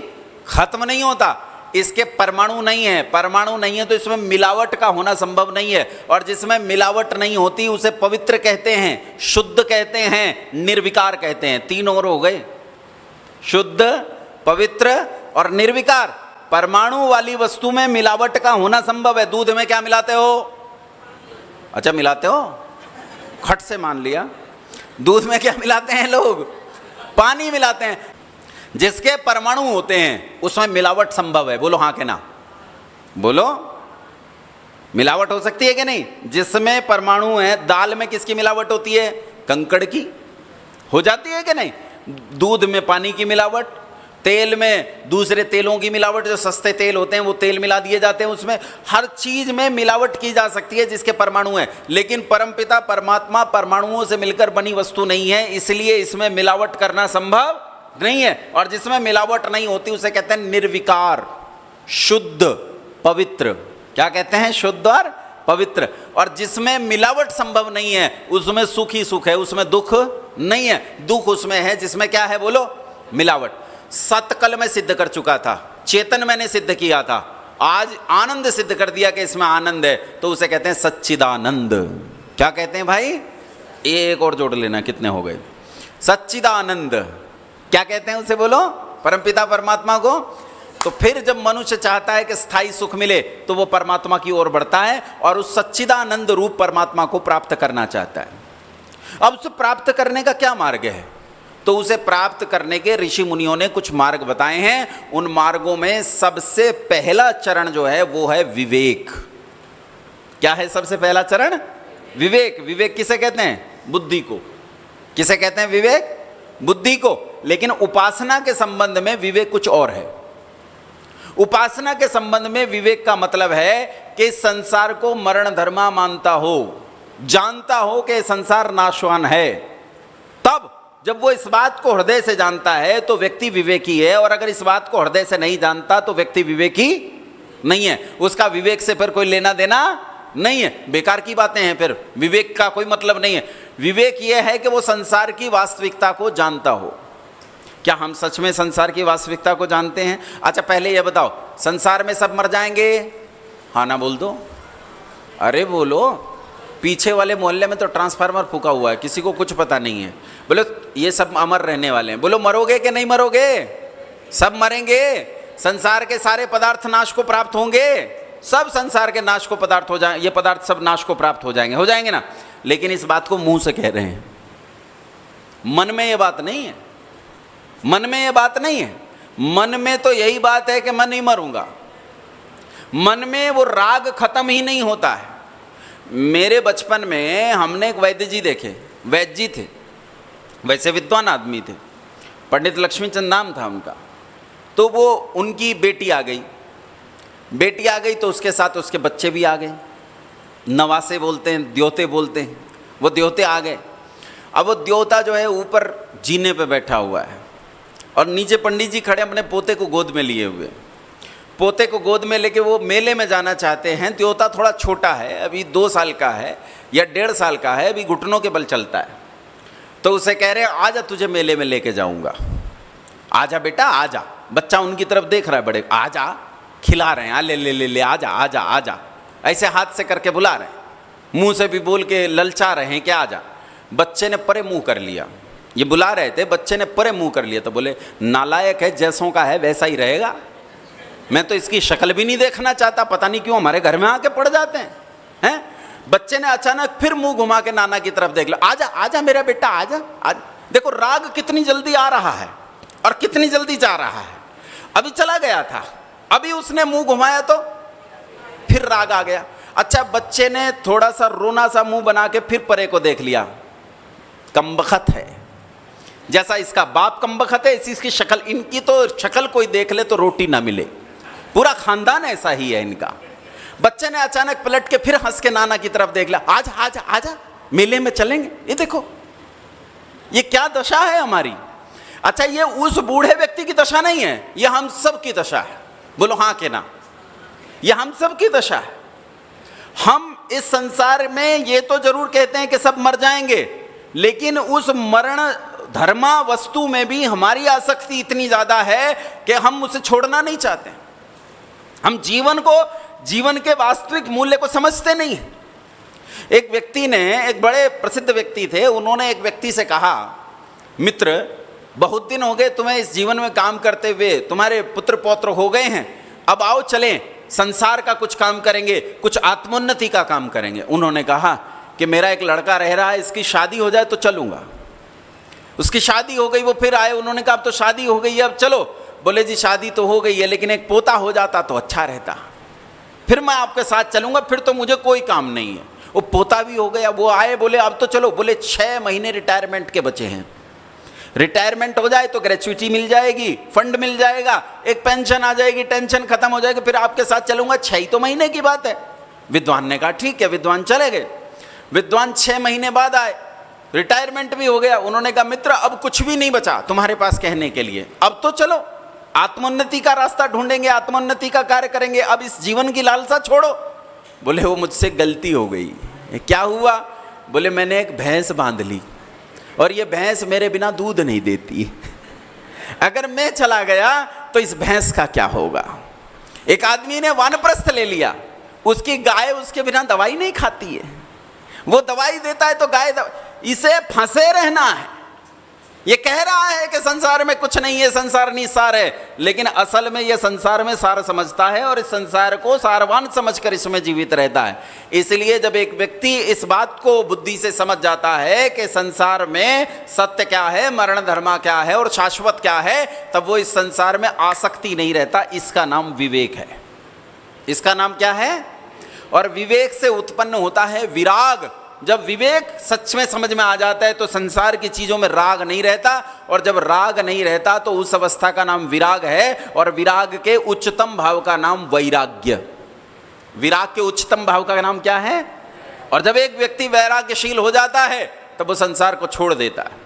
खत्म नहीं होता। इसके परमाणु नहीं है, परमाणु नहीं है तो इसमें मिलावट का होना संभव नहीं है, और जिसमें मिलावट नहीं होती उसे पवित्र कहते हैं, शुद्ध कहते हैं, निर्विकार कहते हैं। 3 और हो गए, शुद्ध, पवित्र और निर्विकार। परमाणु वाली वस्तु में मिलावट का होना संभव है। दूध में क्या मिलाते हो, अच्छा मिलाते हो, खट से मान लिया। दूध में क्या मिलाते हैं लोग, पानी मिलाते हैं। जिसके परमाणु होते हैं उसमें मिलावट संभव है, बोलो हाँ के ना, बोलो मिलावट हो सकती है कि नहीं। जिसमें परमाणु है, दाल में किसकी मिलावट होती है, कंकड़ की हो जाती है कि नहीं। दूध में पानी की मिलावट, तेल में दूसरे तेलों की मिलावट, जो सस्ते तेल होते हैं वो तेल मिला दिए जाते हैं उसमें। हर चीज में मिलावट की जा सकती है जिसके परमाणु है, लेकिन परमपिता परमात्मा परमाणुओं से मिलकर बनी वस्तु नहीं है, इसलिए इसमें मिलावट करना संभव नहीं है। और जिसमें मिलावट नहीं होती उसे कहते हैं निर्विकार, शुद्ध, पवित्र। क्या कहते हैं, शुद्ध और पवित्र। और जिसमें मिलावट संभव नहीं है उसमें सुख ही सुख है, उसमें दुख नहीं है। दुख उसमें है जिसमें क्या है, बोलो मिलावट। सतकल में सिद्ध कर चुका था, चेतन मैंने सिद्ध किया था, आज आनंद सिद्ध कर दिया कि इसमें आनंद है, तो उसे कहते हैं सच्चिदानंद। क्या कहते हैं भाई, एक और जोड़ लेना, कितने हो गए, सच्चिदानंद। क्या कहते हैं उसे, बोलो, परमपिता परमात्मा को। तो फिर जब मनुष्य चाहता है कि स्थायी सुख मिले तो वो परमात्मा की ओर बढ़ता है और उस सच्चिदानंद रूप परमात्मा को प्राप्त करना चाहता है। अब उसे प्राप्त करने का क्या मार्ग है, तो उसे प्राप्त करने के ऋषि मुनियों ने कुछ मार्ग बताए हैं। उन मार्गों में सबसे पहला चरण जो है वो है विवेक। क्या है सबसे पहला चरण, विवेक। विवेक किसे कहते हैं, बुद्धि को। किसे कहते हैं, विवेक, बुद्धि को। लेकिन उपासना के संबंध में विवेक कुछ और है। उपासना के संबंध में विवेक का मतलब है कि संसार को मरण धर्मा मानता हो, जानता हो कि संसार नाशवान है। तब जब वो इस बात को हृदय से जानता है तो व्यक्ति विवेकी है, और अगर इस बात को हृदय से नहीं जानता तो व्यक्ति विवेकी नहीं है। उसका विवेक से फिर कोई लेना देना नहीं है, बेकार की बातें हैं, फिर विवेक का कोई मतलब नहीं है। विवेक यह है कि वो संसार की वास्तविकता को जानता हो। क्या हम सच में संसार की वास्तविकता को जानते हैं? अच्छा पहले ये बताओ, संसार में सब मर जाएंगे, हाँ ना बोल दो, अरे बोलो। पीछे वाले मोहल्ले में तो ट्रांसफार्मर फूका हुआ है, किसी को कुछ पता नहीं है। बोलो ये सब अमर रहने वाले हैं, बोलो मरोगे कि नहीं मरोगे? सब मरेंगे। संसार के सारे पदार्थ नाश को प्राप्त होंगे, सब संसार के नाश को पदार्थ हो जाए, ये पदार्थ सब नाश को प्राप्त हो जाएंगे ना। लेकिन इस बात को मुंह से कह रहे हैं, मन में ये बात नहीं है। मन में ये बात नहीं है। मन में तो यही बात है कि मैं नहीं मरूंगा। मन में वो राग खत्म ही नहीं होता है। मेरे बचपन में हमने एक वैद्य जी देखे, वैद्य जी थे, वैसे विद्वान आदमी थे, पंडित लक्ष्मीचंद नाम था उनका। तो वो उनकी बेटी आ गई, बेटी आ गई तो उसके साथ उसके बच्चे भी आ गए। नवासे बोलते हैं, द्योते बोलते हैं, वो द्योते आ गए। अब वो द्योता जो है ऊपर जीने पे बैठा हुआ है और नीचे पंडित जी खड़े अपने पोते को गोद में लिए हुए। पोते को गोद में लेके वो मेले में जाना चाहते हैं। द्योता थोड़ा छोटा है, अभी 2 साल का है या 1.5 साल का है, अभी घुटनों के बल चलता है। तो उसे कह रहे हैं आजा, तुझे मेले में लेके जाऊंगा, आजा बेटा आजा। बच्चा उनकी तरफ देख रहा है, बड़े आजा, खिला रहे हैं, ले ले ले ले आजा आजा आजा, ऐसे हाथ से करके बुला रहे हैं, मुंह से भी बोल के ललचा रहे हैं कि आजा। बच्चे ने परे मुंह कर लिया, ये बुला रहे थे, बच्चे ने परे मुंह कर लिया। तो बोले नालायक है, जैसों का है वैसा ही रहेगा, मैं तो इसकी शक्ल भी नहीं देखना चाहता, पता नहीं क्यों हमारे घर में आके पड़ जाते हैं। बच्चे ने अचानक फिर मुंह घुमा के नाना की तरफ देख लिया, आजा आजा मेरा बेटा आजा आजा। देखो राग कितनी जल्दी आ रहा है और कितनी जल्दी जा रहा है। अभी चला गया था, अभी उसने मुंह घुमाया तो फिर राग आ गया। अच्छा, बच्चे ने थोड़ा सा रोना सा मुंह बना के फिर परे को देख लिया, कमबख्त है, जैसा इसका बाप कमबख्त है इसी इसकी शक्ल, इनकी तो शक्ल कोई देख ले तो रोटी ना मिले, पूरा खानदान ऐसा ही है इनका। बच्चे ने अचानक पलट के फिर हंस के नाना की तरफ देख लिया, आजा आजा आजा मेले में चलेंगे। ये देखो ये क्या दशा है हमारी। अच्छा, ये उस बूढ़े व्यक्ति की दशा नहीं है, ये हम सब की दशा है। बोलो हाँ के ना, ये हम सब की दशा है। हम इस संसार में ये तो जरूर कहते हैं कि सब मर जाएंगे, लेकिन उस मरण धर्मा वस्तु में भी हमारी आसक्ति इतनी ज्यादा है कि हम उसे छोड़ना नहीं चाहते। हम जीवन के वास्तविक मूल्य को समझते नहीं हैं। एक व्यक्ति ने, एक बड़े प्रसिद्ध व्यक्ति थे, उन्होंने एक व्यक्ति से कहा, मित्र बहुत दिन हो गए तुम्हें इस जीवन में काम करते हुए, तुम्हारे पुत्र पौत्र हो गए हैं, अब आओ चलें संसार का कुछ काम करेंगे, कुछ आत्मोन्नति का काम करेंगे। उन्होंने कहा कि मेरा एक लड़का रह रहा है, इसकी शादी हो जाए तो चलूंगा। उसकी शादी हो गई, वो फिर आए, उन्होंने कहा अब तो शादी हो गई है, अब चलो। बोले जी शादी तो हो गई है, लेकिन एक पोता हो जाता तो अच्छा रहता, फिर मैं आपके साथ चलूंगा, फिर तो मुझे कोई काम नहीं है। वो पोता भी हो गया, वो आए, बोले अब तो चलो। बोले 6 महीने रिटायरमेंट के बचे हैं, रिटायरमेंट हो जाए तो ग्रेच्युटी मिल जाएगी, फंड मिल जाएगा, एक पेंशन आ जाएगी, टेंशन खत्म हो जाएगी, फिर आपके साथ चलूंगा। 6 तो महीने की बात है। विद्वान ने कहा ठीक है, विद्वान चले गए। विद्वान 6 महीने बाद आए, रिटायरमेंट भी हो गया। उन्होंने कहा मित्र अब कुछ भी नहीं बचा तुम्हारे पास कहने के लिए, अब तो चलो आत्मोन्नति का रास्ता ढूंढेंगे, आत्मोन्नति का कार्य करेंगे, अब इस जीवन की लालसा छोड़ो। बोले वो मुझसे गलती हो गई। क्या हुआ? बोले मैंने एक भैंस बांध ली और ये भैंस मेरे बिना दूध नहीं देती, अगर मैं चला गया तो इस भैंस का क्या होगा। एक आदमी ने वानप्रस्थ ले लिया, उसकी गाय उसके बिना दवाई नहीं खाती है, वो दवाई देता है तो गाय इसे फंसे रहना है। ये कह रहा है कि संसार में कुछ नहीं है, संसार निसार है, लेकिन असल में ये संसार में सार समझता है और इस संसार को सारवान समझकर इसमें जीवित रहता है। इसलिए जब एक व्यक्ति इस बात को बुद्धि से समझ जाता है कि संसार में सत्य क्या है, मरण धर्मा क्या है और शाश्वत क्या है, तब वो इस संसार में आसक्ति नहीं रहता। इसका नाम विवेक है। इसका नाम क्या है? और विवेक से उत्पन्न होता है विराग। जब विवेक सच में समझ में आ जाता है तो संसार की चीजों में राग नहीं रहता, और जब राग नहीं रहता तो उस अवस्था का नाम विराग है। और विराग के उच्चतम भाव का नाम वैराग्य। विराग के उच्चतम भाव का नाम क्या है? और जब एक व्यक्ति वैराग्यशील हो जाता है तब वो संसार को छोड़ देता है।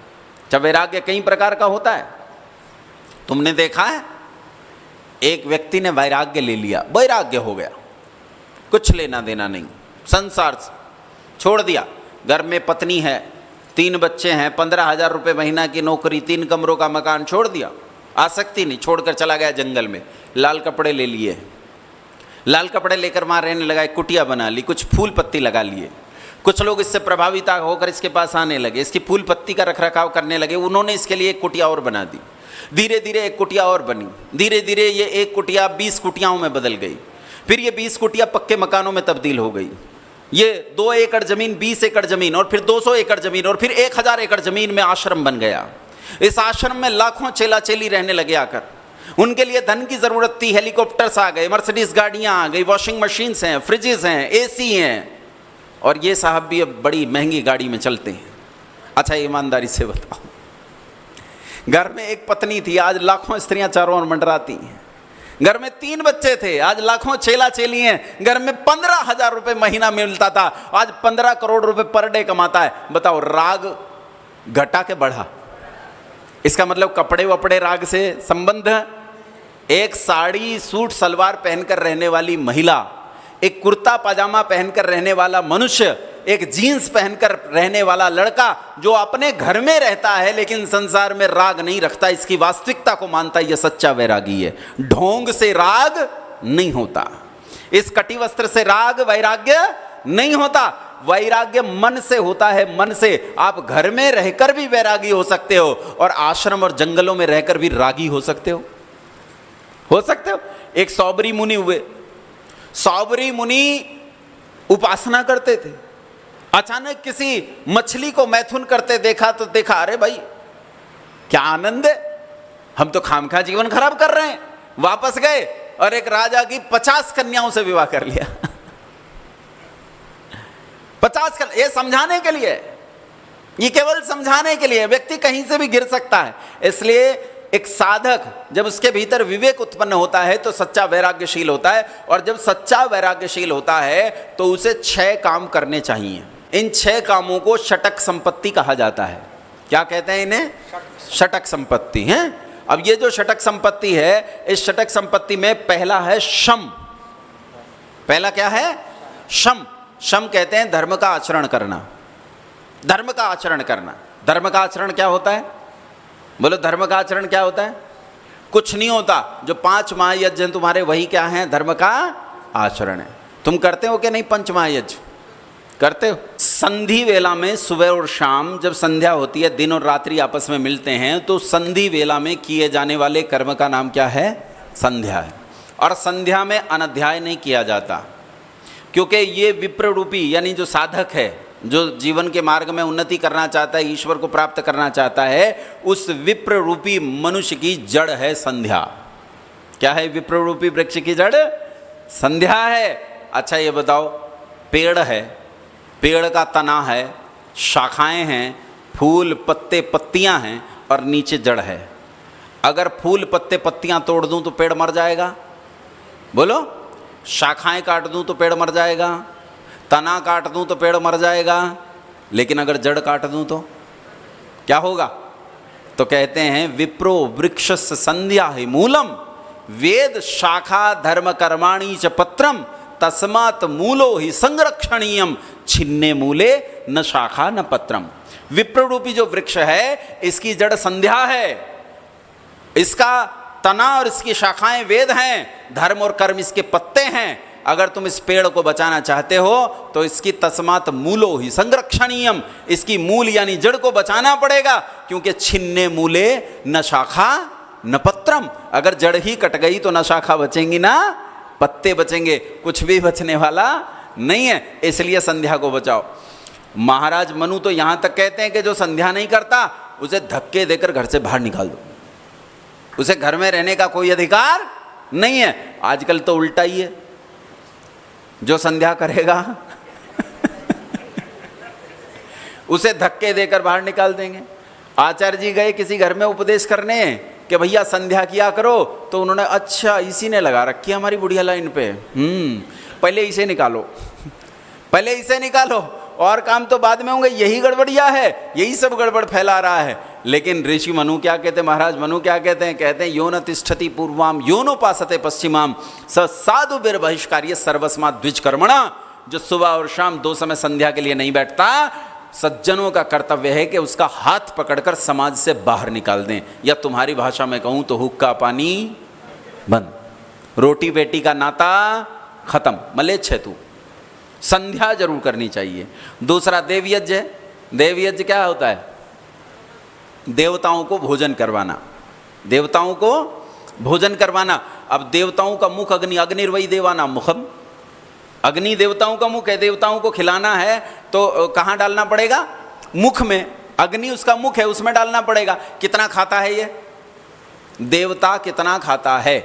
जब वैराग्य कई प्रकार का होता है, तुमने देखा है एक व्यक्ति ने वैराग्य ले लिया, वैराग्य हो गया, कुछ लेना देना नहीं, संसार छोड़ दिया। घर में पत्नी है, 3 बच्चे हैं, 15,000 रुपये महीना की नौकरी, 3 कमरों का मकान छोड़ दिया, आसक्ति नहीं, छोड़कर चला गया जंगल में। लाल कपड़े ले लिए, लाल कपड़े लेकर वहाँ रहने लगा, एक कुटिया बना ली, कुछ फूल पत्ती लगा लिए। कुछ लोग इससे प्रभावित होकर इसके पास आने लगे, इसकी फूल पत्ती का रखरखाव करने लगे। उन्होंने इसके लिए एक कुटिया और बना दी। धीरे धीरे एक कुटिया और बनी, धीरे धीरे ये एक कुटिया 20 कुटियाओं में बदल गई। फिर ये 20 कुटिया पक्के मकानों में तब्दील हो गई। ये 2 एकड़ जमीन, 20 एकड़ जमीन, और फिर 200 एकड़ जमीन, और फिर 1000 एकड़ जमीन में आश्रम बन गया। इस आश्रम में लाखों चेला चेली रहने लगे आकर। उनके लिए धन की जरूरत थी, हेलीकॉप्टर्स आ गए, मर्सिडीज गाड़ियां आ गई, वॉशिंग मशीन्स हैं, फ्रिजेस हैं, एसी हैं, और ये साहब भी अब बड़ी महंगी गाड़ी में चलते हैं। अच्छा ईमानदारी से बताओ, घर में एक पत्नी थी, आज लाखों स्त्रियां चारों ओर मंडराती हैं। घर में 3 बच्चे थे, आज लाखों चेला चेली हैं। घर में 15,000 रुपए महीना मिलता था, आज 15 करोड़ रुपए पर डे कमाता है। बताओ राग घटा के बढ़ा? इसका मतलब कपड़े वपड़े राग से संबंध। एक साड़ी सूट सलवार पहनकर रहने वाली महिला, एक कुर्ता पाजामा पहनकर रहने वाला मनुष्य, एक जीन्स पहनकर रहने वाला लड़का जो अपने घर में रहता है लेकिन संसार में राग नहीं रखता, इसकी वास्तविकता को मानता है, यह सच्चा वैरागी है। ढोंग से राग नहीं होता, इस कटी वस्त्र से राग वैराग्य नहीं होता। वैराग्य मन से होता है, मन से। आप घर में रहकर भी वैरागी हो सकते हो और आश्रम और जंगलों में रहकर भी रागी हो सकते हो एक सौबरी मुनि हुए। सौबरी मुनि उपासना करते थे, अचानक किसी मछली को मैथुन करते देखा तो देखा अरे भाई क्या आनंद है, हम तो खामखा जीवन खराब कर रहे हैं। वापस गए और एक राजा की 50 कन्याओं से विवाह कर लिया 50 ये समझाने के लिए, ये केवल समझाने के लिए। व्यक्ति कहीं से भी गिर सकता है। इसलिए एक साधक जब उसके भीतर विवेक उत्पन्न होता है तो सच्चा वैराग्यशील होता है, और जब सच्चा वैराग्यशील होता है तो उसे 6 काम करने चाहिए। इन 6 कामों को षटक संपत्ति कहा जाता है। क्या कहते हैं इन्हें? षटक संपत्ति है। अब ये जो षटक संपत्ति है, इस षटक संपत्ति में पहला है शम। पहला क्या है? शम। शम कहते हैं धर्म का आचरण करना। धर्म का आचरण करना। धर्म का आचरण क्या होता है? बोलो धर्म का आचरण क्या होता है? कुछ नहीं होता। जो 5 महायज्ञ तुम्हारे वही क्या है? धर्म का आचरण है। तुम करते हो कि नहीं? 5 महायज्ञ करते हो? संधि वेला में सुबह और शाम जब संध्या होती है, दिन और रात्रि आपस में मिलते हैं, तो संधि वेला में किए जाने वाले कर्म का नाम क्या है? संध्या है। और संध्या में अनध्याय नहीं किया जाता, क्योंकि ये विप्र रूपी यानी जो साधक है, जो जीवन के मार्ग में उन्नति करना चाहता है, ईश्वर को प्राप्त करना चाहता है, उस विप्र रूपी मनुष्य की जड़ है संध्या। क्या है विप्र रूपी वृक्ष की जड़? संध्या है। अच्छा ये बताओ, पेड़ है, पेड़ का तना है, शाखाएं हैं, फूल पत्ते पत्तियां हैं और नीचे जड़ है। अगर फूल पत्ते पत्तियां तोड़ दूं तो पेड़ मर जाएगा? बोलो। शाखाएं काट दूं तो पेड़ मर जाएगा, तना काट दूं तो पेड़ मर जाएगा, लेकिन अगर जड़ काट दूं तो क्या होगा? तो कहते हैं विप्रो वृक्षस्य संध्या ही मूलम वेद शाखा धर्म कर्माणि च पत्रम तस्मात् मूलो ही संरक्षणीयम छिन्ने मूले न शाखा न पत्रम। विप्र रूपी जो वृक्ष है, इसकी जड़ संध्या है, इसका तना और इसकी शाखाएं वेद हैं, धर्म और कर्म इसके पत्ते हैं। अगर तुम इस पेड़ को बचाना चाहते हो तो इसकी तस्मात् मूलो ही संरक्षणीयम, इसकी मूल यानी जड़ को बचाना पड़ेगा, क्योंकि छिन्ने मूले न शाखा न पत्रम। अगर जड़ ही कट गई तो न शाखा बचेंगी ना पत्ते बचेंगे, कुछ भी बचने वाला नहीं है। इसलिए संध्या को बचाओ। महाराज मनु तो यहां तक कहते हैं कि जो संध्या नहीं करता उसे धक्के देकर घर से बाहर निकाल दो, उसे घर में रहने का कोई अधिकार नहीं है। आजकल तो उल्टा ही है, जो संध्या करेगा उसे धक्के देकर बाहर निकाल देंगे। आचार्य जी गए किसी घर में उपदेश करने कि भैया संध्या किया करो, तो उन्होंने अच्छा इसी ने लगा रखी है हमारी बुढ़िया लाइन पे, पहले इसे निकालो पहले इसे निकालो, और काम तो बाद में होंगे, यही गड़बड़िया है, यही सब गड़बड़ फैला रहा है। लेकिन ऋषि मनु क्या कहते हैं? महाराज मनु क्या कहते हैं? कहते हैं यो न तिष्ठति पूर्वाम यो नोपासते पश्चिमाम स साधु बिर्बहिष्कार्य सर्वस्मात् द्विज कर्मणा। जो सुबह और शाम 2 समय संध्या के लिए नहीं बैठता, सज्जनों का कर्तव्य है कि उसका हाथ पकड़कर समाज से बाहर निकाल दें, या तुम्हारी भाषा में कहूं तो हुक्का पानी बंद, रोटी बेटी का नाता खत्म, मलेच्छ है तू। संध्या जरूर करनी चाहिए। दूसरा देवयज्ञ है। देवयज्ञ क्या होता है? देवताओं को भोजन करवाना, देवताओं को भोजन करवाना। अब देवताओं का मुख अग्नि, अग्निर्वै देवानां मुखम, अग्नि देवताओं का मुख है, देवताओं को खिलाना है तो कहाँ डालना पड़ेगा? मुख में। अग्नि उसका मुख है, उसमें डालना पड़ेगा। कितना खाता है ये देवता? कितना खाता है?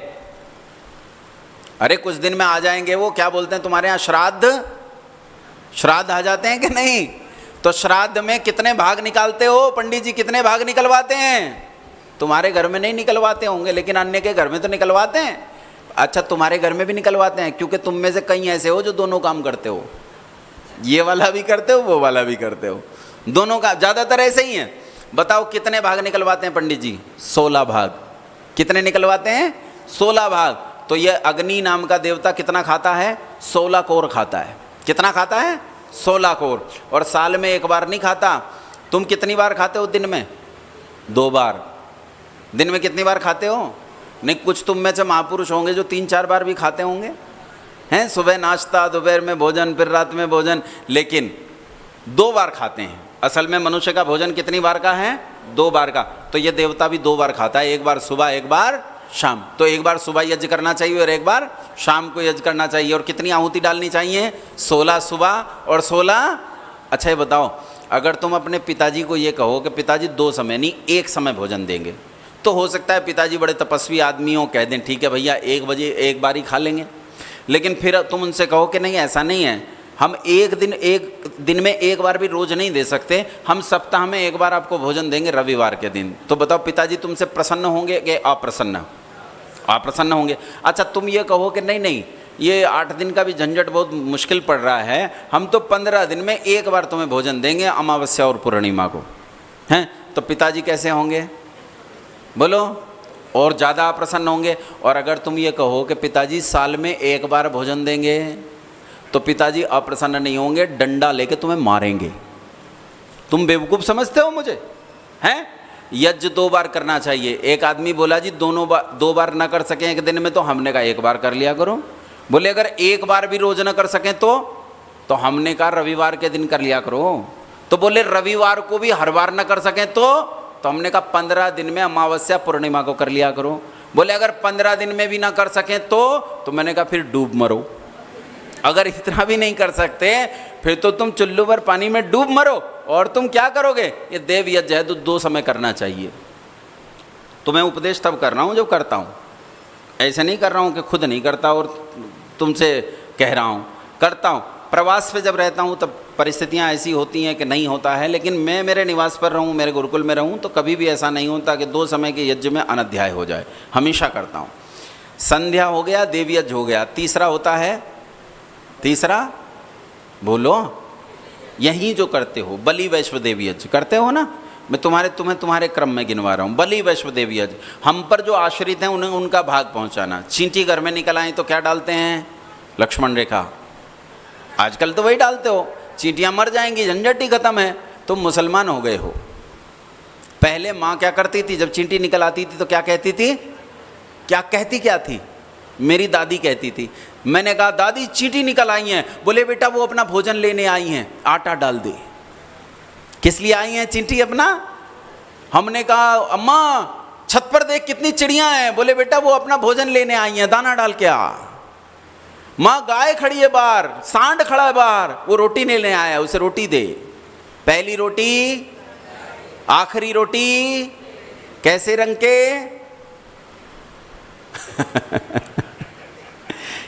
अरे कुछ दिन में आ जाएंगे वो, क्या बोलते हैं तुम्हारे यहाँ, श्राद्ध श्राद्ध आ जाते हैं कि नहीं? तो श्राद्ध में कितने भाग निकालते हो पंडित जी? कितने भाग निकलवाते हैं? तुम्हारे घर में नहीं निकलवाते होंगे, लेकिन अन्य के घर में तो निकलवाते हैं। अच्छा, तुम्हारे घर में भी निकलवाते हैं, क्योंकि तुम में से कई ऐसे हो जो दोनों काम करते हो, ये वाला भी करते हो, वो वाला भी करते हो, दोनों का ज़्यादातर ऐसे ही है। बताओ कितने भाग निकलवाते हैं पंडित जी? 16 भाग। कितने निकलवाते हैं? 16 भाग। तो ये अग्नि नाम का देवता कितना खाता है? 16 कोर खाता है। कितना खाता है? 16 कोर। और साल में एक बार नहीं खाता। तुम कितनी बार खाते हो दिन में? 2 बार। दिन में कितनी बार खाते हो? नहीं, कुछ तुम में से महापुरुष होंगे जो 3-4 बार भी खाते होंगे, हैं? सुबह नाश्ता, दोपहर में भोजन, फिर रात में भोजन, लेकिन 2 बार खाते हैं। असल में मनुष्य का भोजन कितनी बार का है? 2 बार का। तो ये देवता भी 2 बार खाता है, एक बार सुबह, एक बार शाम। तो एक बार सुबह यज्ञ करना चाहिए और एक बार शाम को यज्ञ करना चाहिए। और कितनी आहुति डालनी चाहिए? 16 सुबह और 16। अच्छा ये बताओ, अगर तुम अपने पिताजी को ये कहो कि पिताजी 2 समय नहीं 1 समय भोजन देंगे, तो हो सकता है पिताजी बड़े तपस्वी आदमी हो, कह दें ठीक है भैया 1 बजे एक बार ही खा लेंगे। लेकिन फिर तुम उनसे कहो कि नहीं ऐसा नहीं है, हम एक दिन में एक बार भी रोज नहीं दे सकते, हम सप्ताह में एक बार आपको भोजन देंगे रविवार के दिन। तो बताओ पिताजी तुमसे प्रसन्न होंगे कि अप्रसन्न? अप्रसन्न होंगे। अच्छा तुम ये कहो कि नहीं ये 8 दिन का भी झंझट बहुत मुश्किल पड़ रहा है, हम तो 15 दिन में एक बार तुम्हें भोजन देंगे, अमावस्या और पूर्णिमा को, हैं? तो पिताजी कैसे होंगे बोलो? और ज़्यादा अप्रसन्न होंगे। और अगर तुम ये कहो कि पिताजी साल में एक बार भोजन देंगे, तो पिताजी अप्रसन्न नहीं होंगे, डंडा लेके तुम्हें मारेंगे। तुम बेवकूफ़ समझते हो मुझे, हैं? यज्ञ 2 बार करना चाहिए। एक आदमी बोला जी 2 बार ना कर सकें एक दिन में, तो हमने कहा 1 बार कर लिया करो। बोले अगर 1 बार भी रोज ना कर सकें तो हमने कहा रविवार के दिन कर लिया करो। तो बोले रविवार को भी हर बार ना कर सकें तो हमने कहा 15 दिन में अमावस्या पूर्णिमा को कर लिया करो। बोले अगर 15 दिन में भी ना कर सकें तो मैंने कहा फिर डूब मरो। अगर इतना भी नहीं कर सकते फिर तो तुम चुल्लू भर पानी में डूब मरो। और तुम क्या करोगे? ये देव यज्ञ है तो 2 समय करना चाहिए। तो मैं उपदेश तब कर रहा हूँ जब करता हूँ, ऐसे नहीं कर रहा हूँ कि खुद नहीं करता और तुमसे कह रहा हूँ, करता हूँ। प्रवास पे जब रहता हूँ तब परिस्थितियाँ ऐसी होती हैं कि नहीं होता है, लेकिन मैं मेरे निवास पर रहूँ, मेरे गुरुकुल में रहूँ, तो कभी भी ऐसा नहीं होता कि 2 समय के यज्ञ में अनध्याय हो जाए। हमेशा करता हूँ। संध्या हो गया, देव यज्ञ हो गया, तीसरा होता है, तीसरा बोलो, यही जो करते हो बलि वैश्व देव यज्ञ करते हो ना। मैं तुम्हें तुम्हारे क्रम में गिनवा रहा हूँ। बलि वैश्व देव यज्ञ, हम पर जो आश्रित हैं उन्हें उनका भाग पहुँचाना। चींटी घर में निकल आए तो क्या डालते हैं? लक्ष्मण रेखा। आजकल तो वही डालते हो, चींटियाँ मर जाएंगी, झंझट ही खत्म है। तुम मुसलमान हो गए हो। पहले माँ क्या करती थी? जब चींटी निकल आती थी तो क्या कहती थी? क्या थी? मेरी दादी कहती थी। मैंने कहा दादी चींटी निकल आई हैं। बोले बेटा वो अपना भोजन लेने आई हैं, आटा डाल दे। किस लिए आई हैं चींटी? अपना। हमने कहा अम्मा छत पर देख कितनी चिड़ियां हैं। बोले बेटा वो अपना भोजन लेने आई हैं, दाना डाल के आ। माँ गाय खड़ी है बाहर, सांड खड़ा है बाहर, वो रोटी लेने आया, उसे रोटी दे। पहली रोटी, आखिरी रोटी, कैसे रंग के?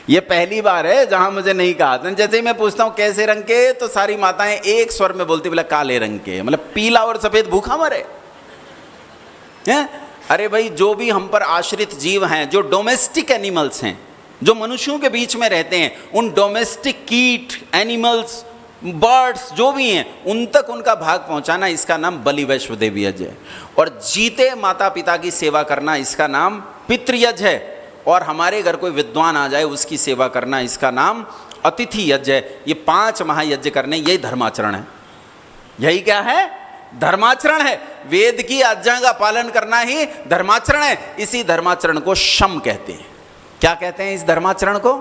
ये पहली बार है जहां मुझे नहीं कहा था। जैसे ही मैं पूछता हूं कैसे रंग के, तो सारी माताएं एक स्वर में बोलती, बोला काले रंग के, मतलब पीला और सफेद भूखा मरे हैं। अरे भाई जो भी हम पर आश्रित जीव हैं, जो डोमेस्टिक एनिमल्स हैं, जो मनुष्यों के बीच में रहते हैं, उन डोमेस्टिक कीट, एनिमल्स, बर्ड्स जो भी हैं, उन तक उनका भाग पहुंचाना, इसका नाम बलि वैश्व देव यज्ञ है। और जीते माता पिता की सेवा करना, इसका नाम पितृयज्ञ है। और हमारे घर कोई विद्वान आ जाए उसकी सेवा करना, इसका नाम अतिथि यज्ञ है। ये 5 महायज्ञ करने, यही धर्माचरण है। यही क्या है? धर्माचरण है। वेद की आज्ञा का पालन करना ही धर्माचरण है। इसी धर्माचरण को शम कहते हैं। क्या कहते हैं इस धर्माचरण को?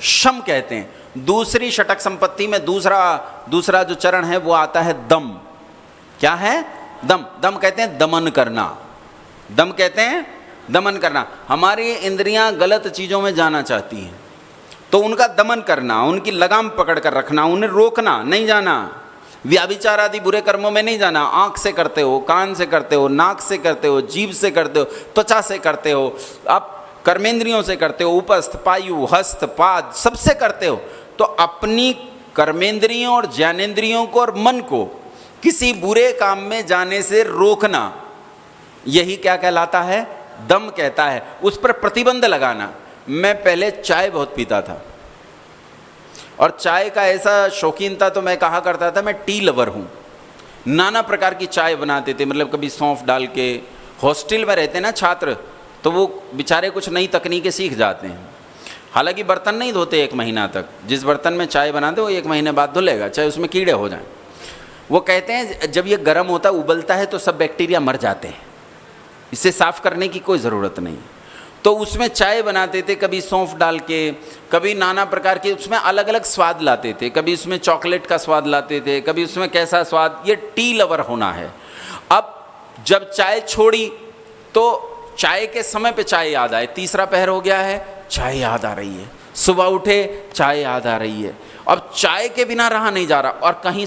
शम कहते हैं। दूसरी षटक संपत्ति में दूसरा जो चरण है वो आता है दम। क्या है? दम। दम कहते हैं दमन करना। दम कहते हैं दमन करना। हमारी इंद्रियां गलत चीज़ों में जाना चाहती हैं तो उनका दमन करना, उनकी लगाम पकड़ कर रखना, उन्हें रोकना, नहीं जाना। व्याभिचार आदि बुरे कर्मों में नहीं जाना। आँख से करते हो, कान से करते हो, नाक से करते हो, जीभ से करते हो, त्वचा से करते हो, आप कर्मेंद्रियों से करते हो, उपस्थ, पायु, हस्त, पाद, सबसे करते हो। तो अपनी कर्मेंद्रियों और ज्ञानेंद्रियों को और मन को किसी बुरे काम में जाने से रोकना, यही क्या कहलाता है? दम कहता है। उस पर प्रतिबंध लगाना। मैं पहले चाय बहुत पीता था और चाय का ऐसा शौकीन था, तो मैं कहा करता था मैं टी लवर हूँ। नाना प्रकार की चाय बनाते थे, मतलब कभी सौंफ डाल के। हॉस्टल में रहते ना छात्र, तो वो बेचारे कुछ नई तकनीकें सीख जाते हैं। हालांकि बर्तन नहीं धोते 1 महीना तक। जिस बर्तन में चाय बनाते वो 1 महीने बाद धुलेगा, चाहे उसमें कीड़े हो जाएं। वो कहते हैं जब ये गर्म होता उबलता है तो सब बैक्टीरिया मर जाते हैं, इसे साफ़ करने की कोई ज़रूरत नहीं। तो उसमें चाय बनाते थे, कभी सौंफ डाल के, कभी नाना प्रकार के, उसमें अलग अलग स्वाद लाते थे। कभी उसमें चॉकलेट का स्वाद लाते थे, कभी उसमें कैसा स्वाद। ये टी लवर होना है। अब जब चाय छोड़ी तो चाय के समय पे चाय याद आए। तीसरा पहर हो गया है, चाय याद आ रही है। सुबह उठे, चाय याद आ रही है। अब चाय के बिना रहा नहीं जा रहा। और कहीं